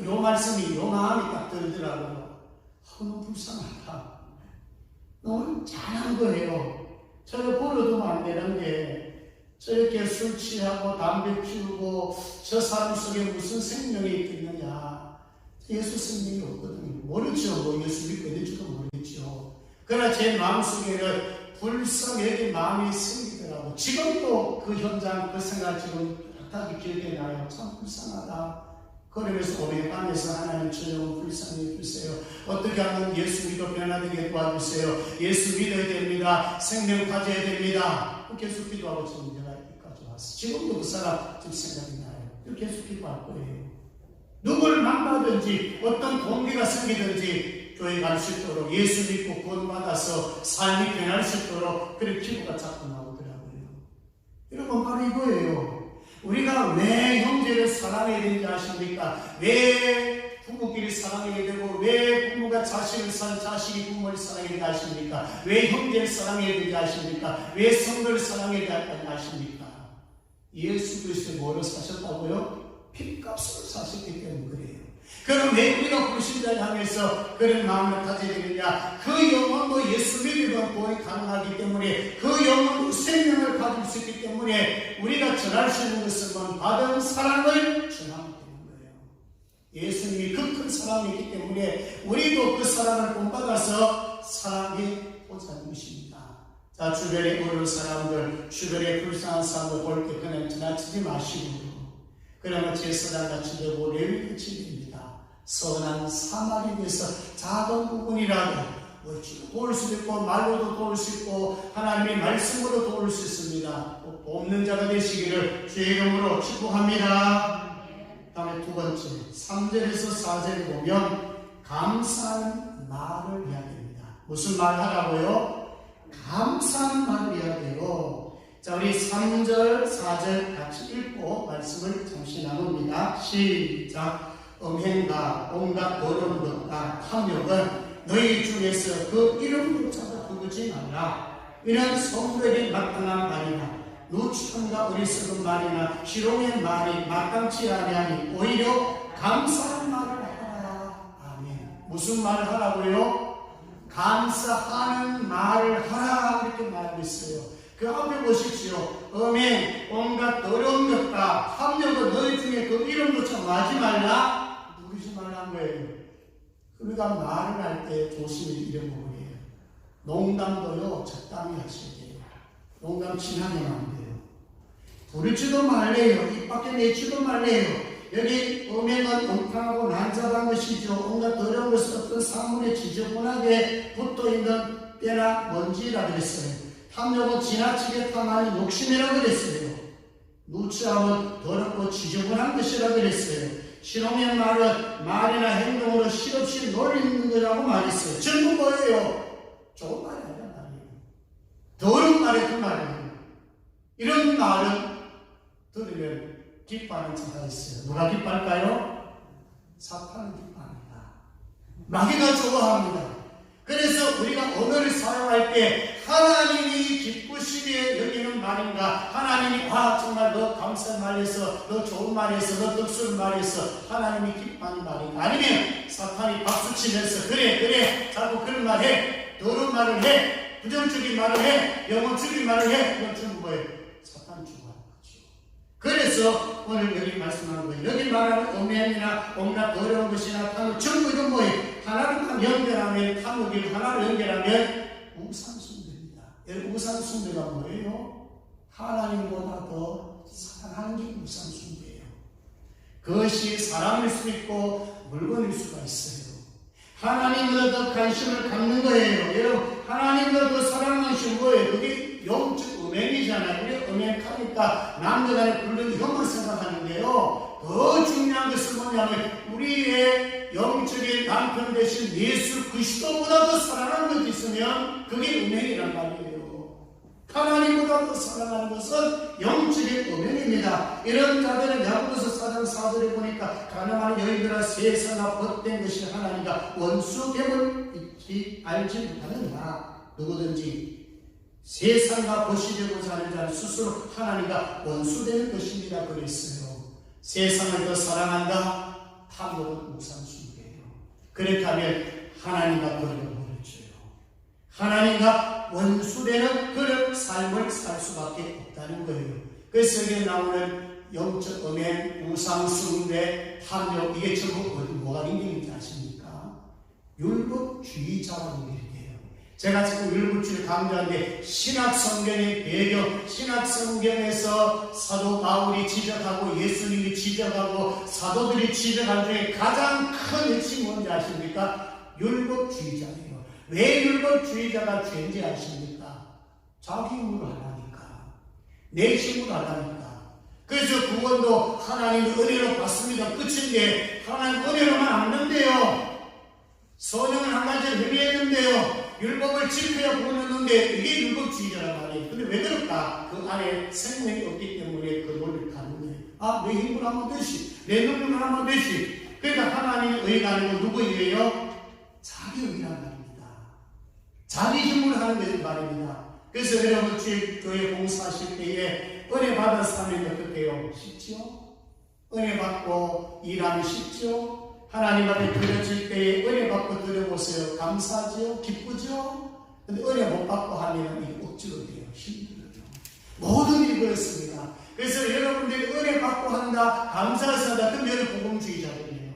요 말씀이, 요 마음이 딱 들더라고요. 너무 불쌍하다. 너무 잘한 거예요. 저를 버려두면 안 되는 게, 저렇게 술 취하고 담배 피우고 저 사람 속에 무슨 생명이 있겠느냐. 예수 생명이 없거든요. 모르죠. 뭐 예수 믿고 있는지도 모르겠죠. 그러나 제 마음속에는 불쌍하게 마음이 생기더라고. 지금도 그 현장, 그 생각 지금 뚜렷하게 기억이 나요. 참 불쌍하다. 그러면서 오해방에서 하나님 저녁은 불쌍히 해주세요. 어떻게 하면 예수 믿어 변화되게 도와주세요. 예수 믿어야 됩니다. 생명 가져야 됩니다. 계속 기도하고 지금 내가 여기까지 왔어. 지금도 그 사람 지금 생각이 나요. 계속 기도할 거예요. 누구를 만나든지 어떤 동기가 생기든지 교회 갈 수 있도록 예수 믿고 구원받아서 삶이 변할 수 있도록 그런 기도가 자꾸 나오더라고요. 여러분 바로 이거예요. 우리가 왜 형제를 사랑해야 되는지 아십니까? 왜 부부끼리 사랑해야 되고 왜 부모가 자식을 자식이 부모를 사랑해야 되는지 아십니까? 왜 형제를 사랑해야 되는지 아십니까? 왜 성도를 사랑해야 되는지 아십니까? 예수 그리스도의 뭐로 사셨다고요? 핏값으로 사셨기 때문에 그래요. 그럼 왜 우리가 불신자를 하면서 그런 마음을 가져야 되느냐? 그 영혼도 예수 믿으면 구원이 가능하기 때문에 그 영혼도 생명을 가질 수 있기 때문에 우리가 전할 수 있는 것은 받은 사랑을 전하면 되는 거예요. 예수님이 그 큰 사랑이 있기 때문에 우리도 그 사랑을 본받아서 사랑해 보자는 것입니다. 자, 주변에 어려운 사람들, 주변에 불쌍한 사람들 볼 때 그냥 지나치지 마시고 그러면 제사장같이 되고 레위같이 됩니다. 선한 사마리아에서 작은 부분이라도 도울 수 있고 말로도 도울 수 있고 하나님의 말씀으로 도울 수 있습니다. 돕는 자가 되시기를 주의 이름으로 축복합니다. 다음에 두 번째 3절에서 4절에 보면 감사한 말을 해야 됩니다. 무슨 말 하라고요? 감사한 말을 해야 돼요. 자, 우리 3절, 4절 같이 읽고 말씀을 잠시 나눕니다. 시작. 음행과 온갖 더러운 것과 탐욕은 너희 중에서 그 이름조차도 두지 말라. 이는 성도에게 마땅한 말이나 누추함과 어리석은 말이나 희롱의 말이 마땅치 아니하니 오히려 감사한 말을 하라. 아멘. 무슨 말을 하라고요? 감사하는 말을 하라. 이렇게 말하고 있어요. 그 앞에 보십시오. 음행, 온갖 더러운 것과 탐욕은 너희 중에 그 이름조차 하지 말라. 누르지 말라는 거예요. 우리가 말을 할 때 조심히 이런 부분이에요. 농담도요, 적당히 하셔야 돼요. 농담 친하면 안 돼요. 부르지도 말래요. 입 밖에 내지도 말래요. 여기 음행은 엉뚱하고 난잡한 것이죠. 온갖 더러운 것은 어떤 사물에 지저분하게 붙어있는 때나 먼지라 그랬어요. 탐욕은 지나치게 탐하는 욕심이라고 그랬어요. 누추함은 더럽고 지저분한 것이라고 그랬어요. 희롱의 말은 말이나 행동으로 실없이 놀리는 거라고 말했어요. 전부 뭐예요? 좋은 말이 아니란 말이에요. 더러운 말이 그 말이에요. 이런 말은 들으면 기뻐하는 자가 있어요. 누가 기뻐할까요? 사탄이 기뻐합니다. 마귀가 좋아합니다. 그래서 우리가 언어를 사용할 때 하나님이 기쁘시게 여기는 말인가? 하나님이 정말 너 감사한 말에서 너 좋은 말에서 너 덕스러운 말에서 하나님이 기뻐하는 말인가? 아니면 사탄이 박수치면서 그래 자꾸 그런 말 해, 더러운 말을 해, 부정적인 말을 해, 영혼적인 말을 해. 그건 전부 뭐예요? 사탄이 좋아하는 거죠. 그래서 오늘 여기 말씀하는 거예요. 여기 말하는 음행이나 온갖 더러운 것이나 탐욕 전부 이건 뭐예요? 하나를 연결하면 탐욕이고 하나를 연결하면 우상숭배입니다. 여러분 우상숭배가 뭐예요? 하나님보다 더 사랑하는 게 우상숭배예요. 그것이 사람일 수 있고 물건일 수가 있어요. 하나님보다 더 관심을 갖는 거예요. 여러분 하나님보다 더 사랑하는 것이 뭐예요? 그게 영적 음행이잖아요. 우리 음행하니까 남들간에 불른 형을 생각하는데요. 더 중요한 것은 뭐냐면 우리의 영적인 남편 되신 예수 그리스도보다 더 사랑하는 것이 있으면 그게 음행이란 말이에요. 하나님보다 더 사랑하는 것은 영적인 음행입니다. 이런 자들은 야고보서 4장 4절에 보니까 가늠한 여인들아 세상과 벗된 것이 하나님과 원수됨을 알지 못하는가. 누구든지 세상과 벗이 되고자 하는 자는 스스로 하나님과 원수되는 것입니다. 그랬어요. 세상을 더 사랑한다? 탐욕은 우상숭배예요. 그렇다면 하나님과 거리가 멀어져요. 하나님과 원수되는 그런 삶을 살 수밖에 없다는 거예요. 그래서 여기에 나오는 영적 음행, 우상숭배, 탐욕, 이게 전부 뭐가 인격인지 아십니까? 율법주의자라는 게 제가 지금 율법주의 강조하는데 신약성경의 배경, 신약성경에서 사도 바울이 지적하고 예수님이 지적하고 사도들이 지적한 중에 가장 큰 핵심이 뭔지 아십니까? 율법주의자예요. 왜 율법주의자가 죄인지 아십니까? 자기 힘으로 하라니까. 내 힘으로 하라니까. 그래서 구원도 하나님의 은혜로 받습니다. 끝인데 하나님 은혜로만 안 된대요. 성령은 한 가지 회개했는데요. 율법을 지켜야 구원했는데 이게 율법주의자란 말이에요. 근데 왜 그럴까? 그 안에 생명이 없기 때문에 그 논리를 가는 거예요. 아, 내 힘으로 하면 되지. 내 눈으로 하면 되지. 그러니까 하나님의 의가 아니고 누구 의예요? 자기 의란 말입니다. 자기 힘으로 하는 것이 말입니다. 그래서 여러분 교회 봉사하실 때에 은혜 받은 사람이 어떻게요? 쉽죠? 은혜 받고 일하면 쉽죠? 하나님 앞에 드려질 때에 은혜 받고 드려보세요. 감사하죠? 기쁘죠? 근데 은혜 못 받고 하면 이게 억지로 돼요. 힘들어요. 모든 일이 그렇습니다. 그래서 여러분들이 은혜 받고 한다, 감사해서 한다, 그럼 여러분 복음주의자들이에요.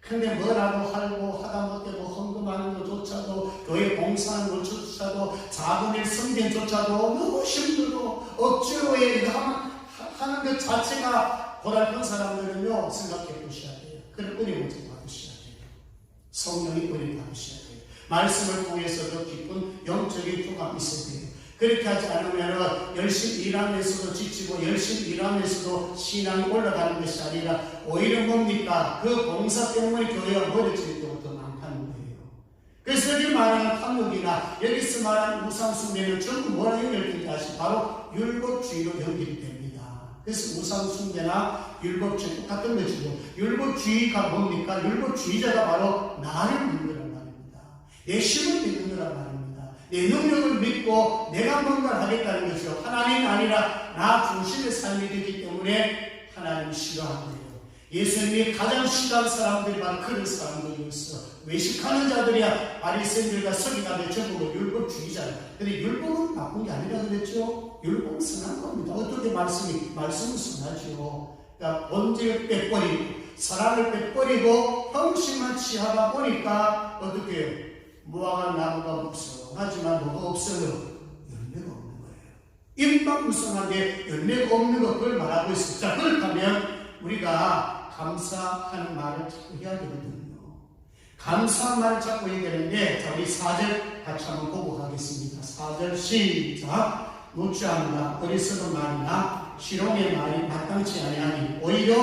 근데 뭐라도 하고 하다못해 헌금하는 것조차도 교회 봉사하는 것조차도 작은 일 성경조차도 너무 힘들고 억지로 하는 것 자체가 고달픈 사람들은요 생각해 보셔야 돼요. 그런 은혜 먼저 받으셔야 돼요. 성령이 은혜 받으셔야 돼요. 말씀을 통해서도 깊은 영적인 교감이 있어야 돼요. 그렇게 하지 않으면 열심히 일하면서도 지치고 열심히 일하면서도 신앙이 올라가는 것이 아니라 오히려 뭡니까? 그 봉사 때문에 교회가 멀어질 때가 더 많다는 거예요. 그래서 여기 말하는 탐욕이나 여기서 말하는 우상숭배는 전부 뭐라 연결되는지 아시죠? 바로 율법주의로 연결이 됩니다. 그래서 우상숭배나 율법주의 똑같은 것이고, 율법주의가 뭡니까? 율법주의자가 바로 나를 믿는 말입니다. 내 힘을 믿는 거란 말입니다. 내 능력을 믿고 내가 뭔가를 하겠다는 것이요. 하나님이 아니라 나 중심의 삶이 되기 때문에 하나님이 싫어하는 거예요. 예수님이 가장 싫어하는 사람들이 바로 그런 사람들이었어. 외식하는 자들이야 바리새인들과 서기관들 전부 율법주의자예요. 근데 율법은 나쁜 게 아니라 그랬죠. 율법은 선한 겁니다. 어떻게 말씀은 선하죠. 그러니까 본질을 빼버리고 사랑을 빼버리고 형식만 취하다 보니까 어떻게 해요? 무화과 나무가 무성하지만 뭐가 없어요? 열매가 없는 거예요. 잎만 무성한데 열매가 없는 것, 그걸 말하고 있어요. 자, 그렇다면 우리가 감사하는 말을 자꾸 해야 되거든요. 감사한 말을 자꾸 해야 되는데, 자, 우리 4절 같이 한번 보고 가겠습니다. 4절 시작. 무지함과 어리석은 말이나 실용의 말이 마땅치 아니하니 오히려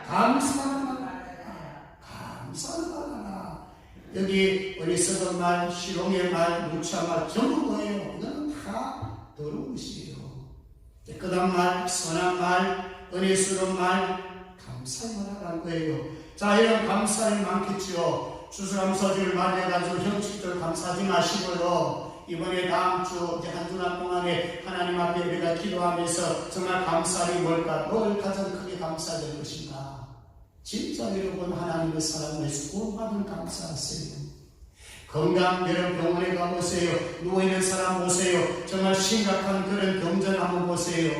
감사하는 말 하라. 감사하는 말 하라. 여기 어리석은 말, 실용의 말, 무지한 말 전부 뭐예요? 이거는 다 더러운 것이에요. 깨끗한 말, 선한 말, 은혜스러운 말, 감사의 말 하라는 거예요. 자, 이런 감사이 많겠죠. 추수감사주를 맞이해가지고 형식적으로 감사하지 마시고요. 이번에 다음 주 이제 한 주간 동안에 하나님 앞에 우리가 기도하면서 정말 감사이 뭘까? 뭘 가장 크게 감사될 것인가? 진짜 여러분 하나님의 사랑에서 구원받은 감사하세요. 건강, 여러분 병원에 가보세요. 누워있는 사람 보세요. 정말 심각한 그런 병전 한번 보세요.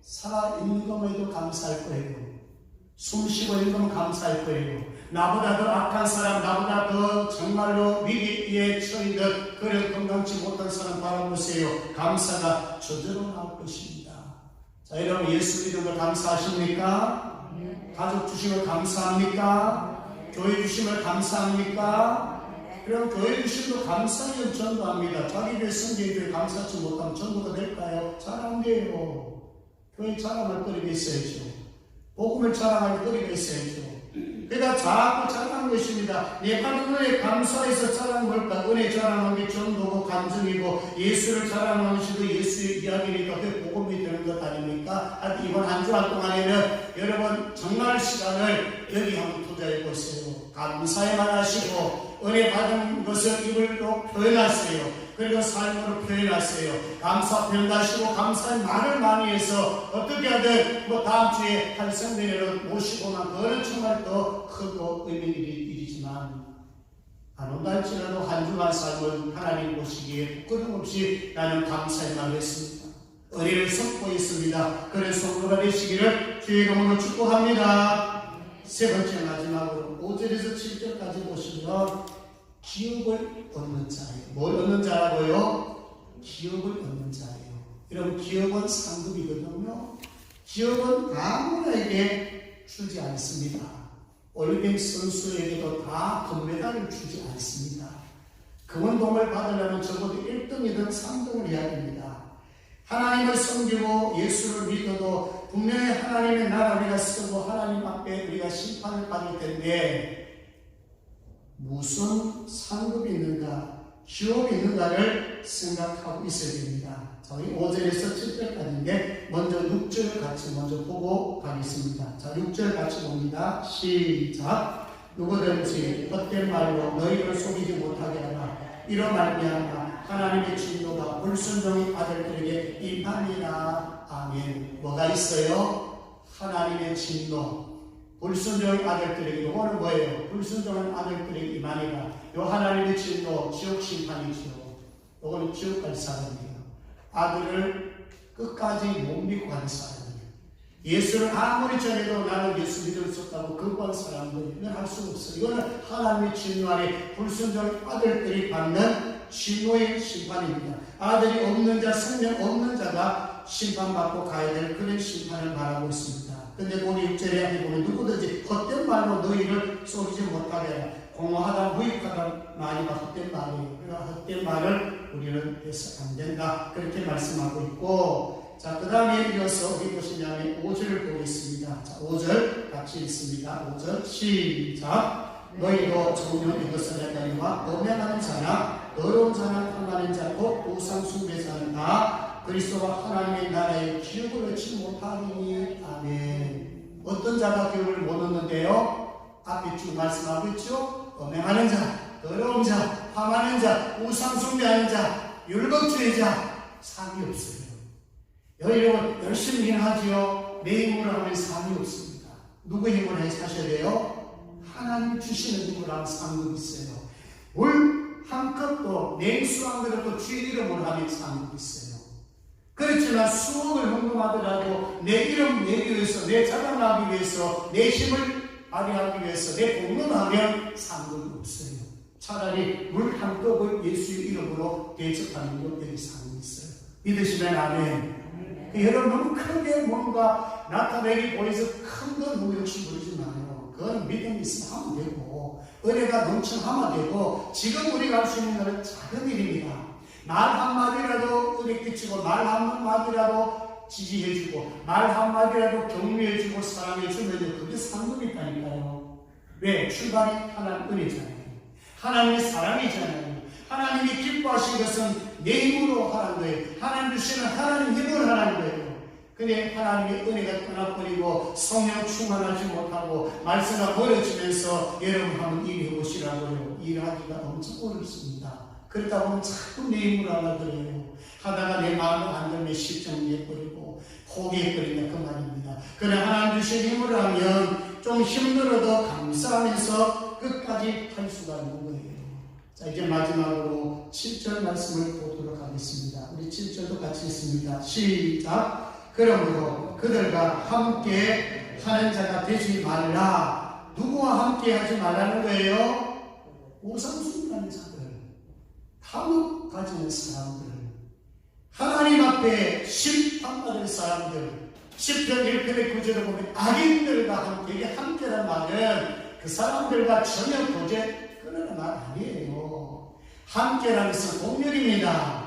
살아있는 것만해도 감사할 거예요. 숨 쉬고 있는 건 감사할 거예요. 나보다 더 악한 사람, 나보다 더 정말로 위기에 처인 듯 그런 건강치 못한 사람 바라보세요. 감사가 저절로 나올 것입니다. 자, 여러분 예수 믿는 걸 감사하십니까? 가족 주심을 감사합니까? 교회 주심을 감사합니까? 그럼 교회 주심도 감사하면 전도합니다. 자기들 성경교회 감사하지 못하면 전도가 될까요? 잘 안 돼요. 교회 자랑할 거리가 있어야죠. 복음을 자랑할 거리가 있어야죠. 그러니까 자꾸 자랑하는 것입니다. 내 받은 은혜에 감사해서 자랑한 걸까? 은혜 자랑하는 게 정도고 감정이고 예수를 자랑하는 것이도 예수의 이야기니까 그게 복음이 되는 것 아닙니까? 하여튼 이번 한 주간 동안에는 여러분 정말 시간을 여기 한번 투자해 보세요. 감사에만 하시고 은혜 받은 것을 입으로 표현하세요. 그리고 삶으로 표현하세요. 감사 표현하시고 감사의 말을 많이 해서 어떻게 하든 다음 주에 할성대회를 모시고만 그거는 정말 더 크고 의미 있는 일이지만 안 온다 할지라도 한 주간 삶은 하나님 보시기에 부끄럼 없이 나는 감사의 말을 했습니다. 은혜를 선포했습니다. 그런 성도가 되시기를 주의 이름으로 축복합니다. 세 번째 마지막으로 5절에서 7절까지 보시면 기업을 얻는 자예요. 뭘 얻는 자라고요? 기업을 얻는 자예요. 여러분 기업은 상급이거든요. 기업은 아무나에게 주지 않습니다. 올림픽 선수에게도 다 금메달을 주지 않습니다. 금은동을 받으려면 적어도 1등이든 3등을 해야 됩니다. 하나님을 섬기고 예수를 믿어도 분명히 하나님의 나라 우리가 쓰고 하나님 앞에 우리가 심판을 받을 텐데 무슨 상급이 있는가, 기업이 있는가를 생각하고 있어야 됩니다. 저희 5절에서 7절까지인데 먼저 6절 같이 먼저 보고 가겠습니다. 자, 6절 같이 봅니다. 시작. 누구든지 헛된 말로 너희를 속이지 못하게 하라. 이런 말미암아 하나님의 진노가 불순종의 아들들에게 임하니라. 아멘. 뭐가 있어요? 하나님의 진노. 불순종의 아들들에게, 이거는 뭐예요? 불순종한 아들들에게 임하니라. 요 하나님의 진노, 지옥 심판이죠. 이거는 지옥 갈 사람이에요. 아들을 끝까지 못 믿고 가는 사람이에요. 예수를 아무리 전해도 나는 예수 믿을 수 없다고 거부한 사람들, 이건 할 수 없어요. 이거는 하나님의 진노 아래 불순종의 아들들이 받는 진노의 심판입니다. 아들이 없는 자, 생명 없는 자가 심판받고 가야 될 그런 심판을 말하고 있습니다. 근데 우리 6절에 보면 누구든지 헛된 말로 너희를 속이지 못하게 해라. 공허하다, 무익하다 말이가 헛된 말이에요. 그러니까 헛된 말을 우리는 해서 안 된다. 그렇게 말씀하고 있고, 자, 그 다음에 이어서 어디 보시냐면 5절을 보겠습니다. 자, 5절 같이 읽습니다. 5절 시작. 너희도 정령 이것을 하다니와 음행하는 자나 더러운 자나 탐나는 자 곧 우상 숭배자는 다 그리스도와 하나님의 나라에 기업을 얻지 못하리니. 아멘. 어떤 자가 기업을 못 얻는데요? 앞에 쭉 말씀하고 있죠? 음행하는 자, 더러운 자, 탐하는 자, 우상 숭배하는 자, 율법주의자, 상이 없어요. 여러분 열심히 일하지요. 내 힘으로 하면 상이 없습니다. 누구 힘으로 하셔야 돼요? 하나님 주시는 힘으로 하면 상급이 있어요. 물 한 컵도 냉수 한 그릇도 주의 이름으로 하면 상급이 있어요. 그렇지만 수억을 헌금하더라도 내 이름 내기 위해서, 내 자랑하기 위해서, 내 힘을 발휘하기 위해서, 내 공헌하면 상급이 없어요. 차라리 물 한 컵을 예수의 이름으로 대접하는 것들이 상급이 있어요. 믿으시면 아멘. 여러분 너무 크게 뭔가 나타내기 보여서 큰 건 뭐 역시 부르지 마요. 그건 믿음이 있으면 하면 되고 은혜가 넘쳐하면 되고 지금 우리가 할 수 있는 것은 작은 일입니다. 말 한마디라도 은혜 끼치고 말 한마디라도 지지해주고 말 한마디라도 격려해주고 사랑해주면 그게 상급이 있다니까요. 왜? 출발이 하나님 은혜잖아요. 하나님의 사랑이잖아요. 하나님이 기뻐하신 것은 내 힘으로 하라는 거예요. 하나님 주시는 하나님 힘으로 하라는 거예요. 근데 하나님의 은혜가 떠나버리고 성령 충만하지 못하고 말씀가 멀어지면서 여러분 한번 일해보시라고요. 일하기가 엄청 어렵습니다. 그러다 보면 자꾸 내 힘으로 하려고 그래요. 하다가 내 마음을 안 들면 실정해버리고 포기해버리면 그만입니다. 그러나 하나님 주신 힘으로 하면 좀 힘들어도 감사하면서 끝까지 할 수가 있는 거예요. 자, 이제 마지막으로 7절 말씀을 보도록 하겠습니다. 우리 7절도 같이 읽습니다. 시작. 그러므로 그들과 함께 하는 자가 되지 말라. 누구와 함께 하지 말라는 거예요? 우상숭배하는 자들, 탐욕 가지는 사람들, 하나님 앞에 심판받을 사람들. 10편 1편의 구절을 보면 악인들과 함께, 이게 함께란 말은 그 사람들과 전혀 도저히 끊어는 말 아니에요. 함께라는 것은 동력입니다.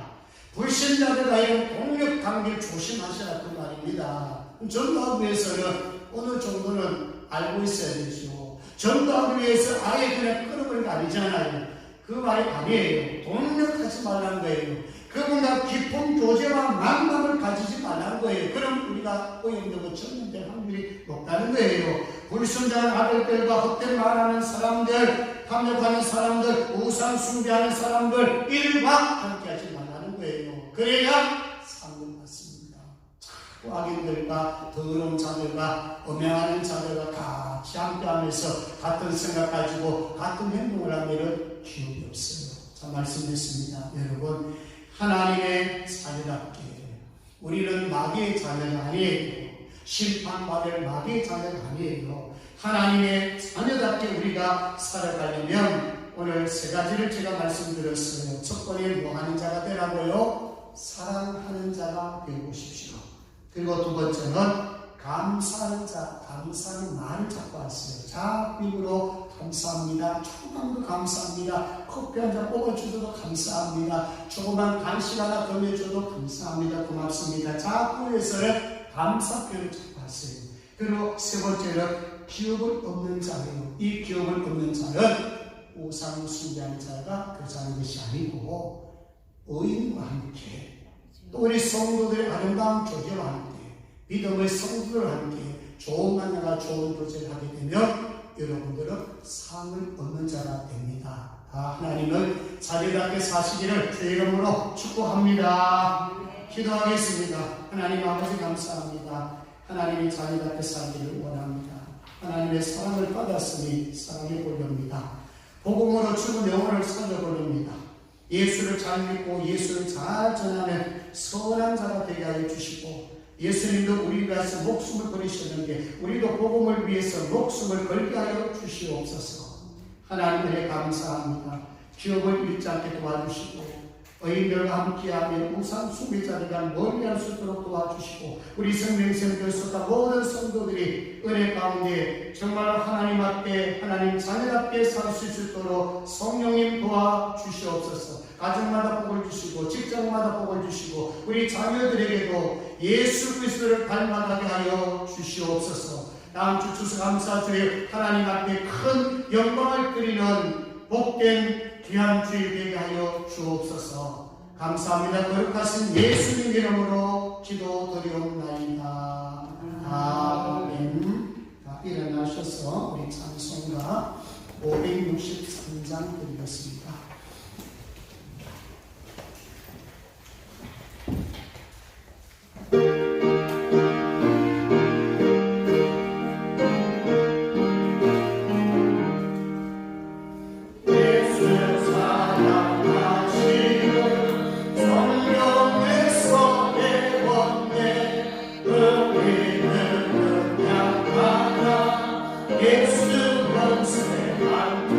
불신자들과 이런 동력 관계를 조심하셔라 그 말입니다. 전도하기 위해서는 어느 정도는 알고 있어야 되죠. 전도하기 위해서 아예 그냥 끊어버린 거 아니잖아요. 그 말이 아니에요. 동력하지 말라는 거예요. 그분과 깊은 교제와 만남을 가지지 말라는 거예요. 그럼 우리가 오염되고 전염될 확률이 높다는 거예요. 불순종한 아들들과 헛된 말하는 사람들, 탐욕하는 사람들, 우상 숭배하는 사람들, 일과 함께하지 말라는 거예요. 그래야 상을 받습니다. 자꾸 악인들과 더러운 자들과 음행하는 자들과 같이 함께하면서 같은 생각 가지고 같은 행동을 하면 기업이 없어요. 자, 말씀드렸습니다. 여러분, 하나님의 자녀답게 우리는 마귀의 자녀가 아니에요. 심판받을 마귀의 자녀가 아니에요. 하나님의 자녀답게 우리가 살아가려면 오늘 세 가지를 제가 말씀드렸어요. 첫 번째 뭐 하는 자가 되라고요? 사랑하는 자가 되보십시오. 그리고 두 번째는 감사하는 자, 감사하는 말을 잡고 왔어요. 자, 입으로 감사합니다. 조금만 더 감사합니다. 커피 한 잔 뽑아주셔도 감사합니다. 조그만 간식 하나 건네줘도 감사합니다. 고맙습니다. 자, 그래서는 감사 표현을 잡고 왔어요. 그리고 세 번째는 기업을 얻는 자예요. 이 기업을 얻는 자는 우상 숭배하는 자가 그러자는 것이 아니고 의인과 함께 또 우리 성도들의 아름다운 교제와 함께 믿음의 성도들과 함께 좋은 만나가 좋은 교제를 하게 되면 여러분들은 상을 얻는 자가 됩니다. 하나님은 자녀답게 사시기를 주의 이름으로 축복합니다. 기도하겠습니다. 하나님 아버지 감사합니다. 하나님이 자녀답게 살기를 원합니다. 하나님의 사랑을 받았으니 사랑해 보렵니다. 복음으로 죽은 영혼을 살려보렵니다. 예수를 잘 믿고 예수를 잘 전하는 선한 자가 되게 하여 주시고 예수님도 우리 위해서 목숨을 버리셨는데 우리도 복음을 위해서 목숨을 걸게 하여 주시옵소서. 하나님 은혜 감사합니다. 기업을 잃지 않게 도와주시고 의인들과 함께하며 우상 숭배자들과 멀리할 수 있도록 도와주시고 우리 생명센터에서 모든 성도들이 은혜 가운데 정말 하나님 앞에 하나님 자녀답게 살 수 있도록 성령님 도와주시옵소서. 가정마다 복을 주시고 직장마다 복을 주시고 우리 자녀들에게도 예수 그리스도를 닮아가게 하여 주시옵소서. 다음 주 추수 감사주에 하나님 앞에 큰 영광을 드리는 복된 귀한 주일 되게 하여 주옵소서. 감사합니다. 거룩하신 예수님 이름으로 기도드리옵나이다. 아멘. 일어나셔서 우리 찬송가 563장 드리겠습니다. 예수 연세 안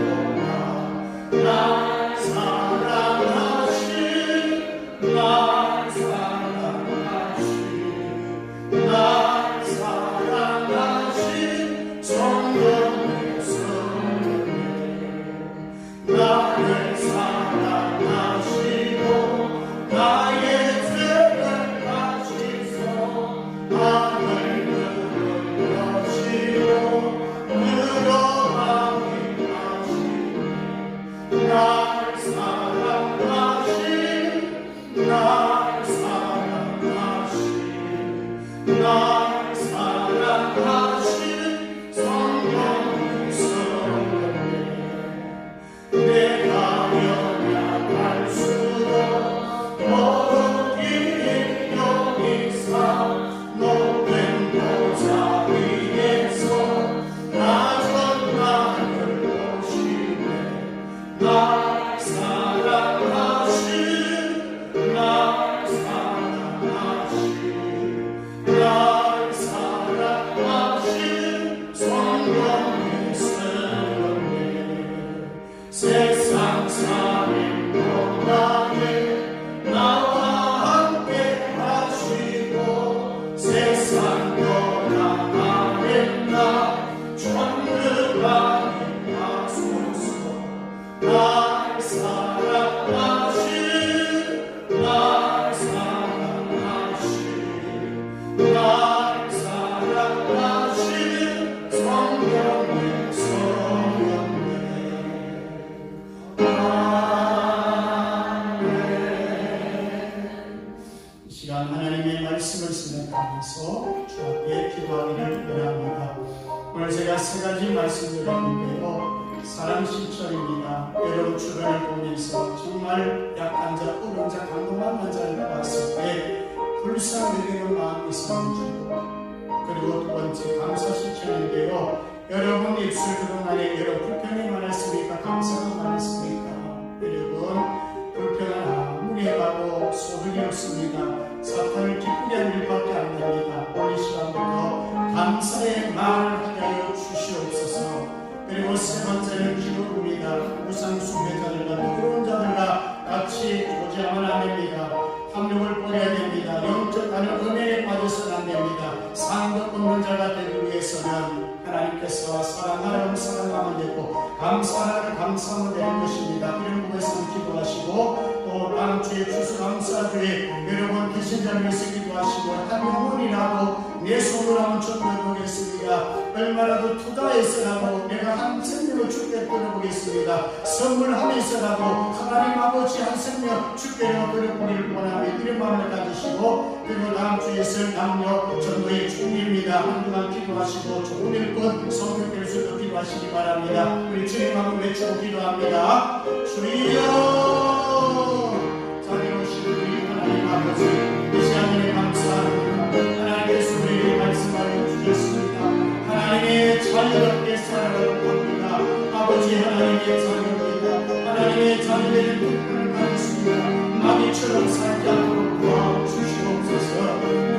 돌아 귀한 하나님의 말씀을 생각하면서 주 앞에 기도하기를 원합니다. 오늘 제가 세 가지 말씀드렸는데요. 사랑 실천입니다. 여러분 주변을 보면서 정말 약한 자, 어려운 자, 강동한 자를 봤을 때 불쌍히 마음이 있었는지, 그리고 두 번째 감사 실천인데요. 여러분 입술 그동안에 여러분 불평이 많았습니까? 감사가 많았습니까? 여러분 불평은 아무리 해봐도 소득이 없습니다. 사탄을 기쁘게 하는 일밖에 안 됩니다. 오늘 시간부터 감사의 말을 하여 주시옵소서. 그리고 세 번째는 기도입니다. 우상 숭배자들과 부끄러운 자들과 같이 교제하면 안 됩니다. 탐욕을 버려야 됩니다. 영적 가는 은혜에 빠져서는 안 됩니다. 상도 끊는 자가 되기 위해서는 하나님께서 사랑하라면 사랑하면 되고 감사하라면 감사하면 되는 것입니다. 이런 부분에서 기도하시고 또 다음 주에 추수감사주에 여러분 계신 자를 위해서 기도하시고 한 영혼이라도 내 손으로 한번 전도해보겠습니다. 얼마라도 투자해서라도 내가 한 생명을 주께 드려보겠습니다. 선물하면서라도 하나님 아버지 한 생명 주께 드려보기를 원하며 이런 마음을 가지시고 그리고 다음 주에 설 남녀 전도의 주님입니다. 한동안 기도하시고 좋은 일꾼 성령될 수 있도록 기도하시기 바랍니다. 우리 주님 한번 외치고 기도합니다. 주여 자비로우신 우리 하나님 아버지 이 시간에 감사합니다. 하나님께서 우리에게 말씀하여 주셨습니다. 하나님의 자녀답게 살아가는 겁니다. 아버지 하나님의 자녀입니다. 하나님의 자녀들의 불편을 가졌습니다. 마귀처럼 살지 않도록 도와주시옵소서.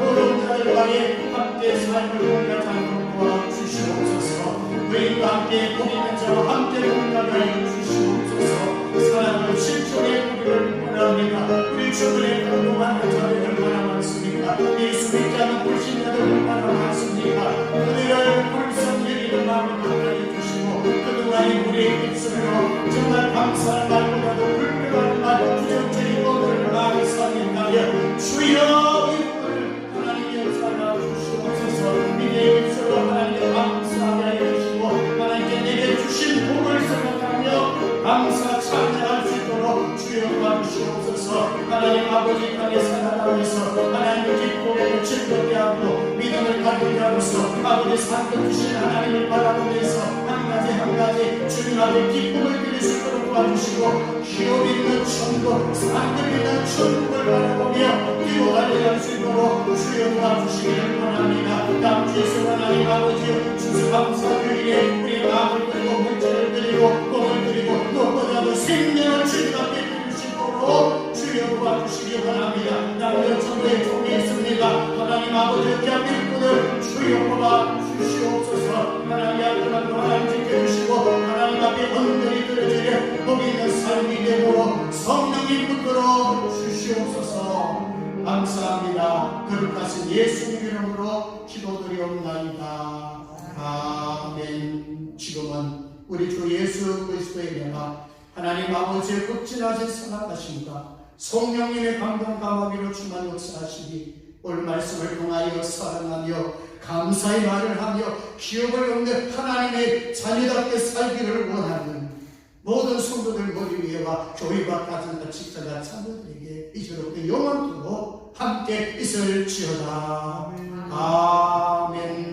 어려운 자들과의 함께 삶을 공략하지 않도록 도와주시옵소서. 의인과 함께 복 있는 자와 함께 공략하여 주시옵소서. 사랑을 실천의 우리를 원합니다. 우리 주변에 공동하는 자들이 얼마나 많습니까? 예수 믿지 않는 불신자들 얼마나 많습니까? 그들을 불쌍히 마음을 가까이 주시고 그동안의 우리의 입술로 정말 감사할 말보다도 불평하는 말 부정적인 것들을 마음에 쌓인다면 주여 이분을 하나님께 살아주시옵소서. 이제 입술로 하나님께 감사하게 하여 주시고 하나님께 내게 주신 복을 생각하며 감사 찬양할 수 있도록 주여 도와주시옵소서. 하나님 아버지 땅에 살아가면서 하나님의 기쁨에 즐겁게 하고 믿음을 가지게 하면서 아버지 상급 주신 하나님을 바라보면서 한 가지 주님 앞에 기쁨을 드릴 수 있도록 도와주시고 기업 있는 천국, 상급 있는 천국을 바라보며 기도 달려갈 수 있도록 주여 도와주시기를 원합니다. 다음 주에서 하나님 아버지 추수감사주일에 우리 마음을 드리고 물질을 드리고 꿈을 드리고 무엇보다도 생명을 주님 앞에 드릴 수 있도록 주여 도와주시기 바랍니다. 남녀 전도에 종이 있습니다. 하나님 아버지 귀한 일꾼을 주여 뽑아 주시옵소서. 하나님 앞에만 하나님 지켜주시고 하나님 앞에 언들이 들어지려 복 있는 삶이 되도록 성령이 붙들어 주시옵소서. 감사합니다. 거룩하신 예수님 이름으로 기도드리옵나이다. 아멘. 지금은 우리 주 예수 그리스도의 명하 하나님 아버지의 극진하신 선악하심과 성령님의 감동 감화기로 충만 역사하시니 오늘 말씀을 통하여 사랑하며 감사의 말을 하며 기업을 얻는 하나님의 자녀답게 살기를 원하는 모든 성도들 머리 위에와 교회와 가정과 직자가 자녀들에게 이제로부터 영원토록 함께 있을지어다. 아멘.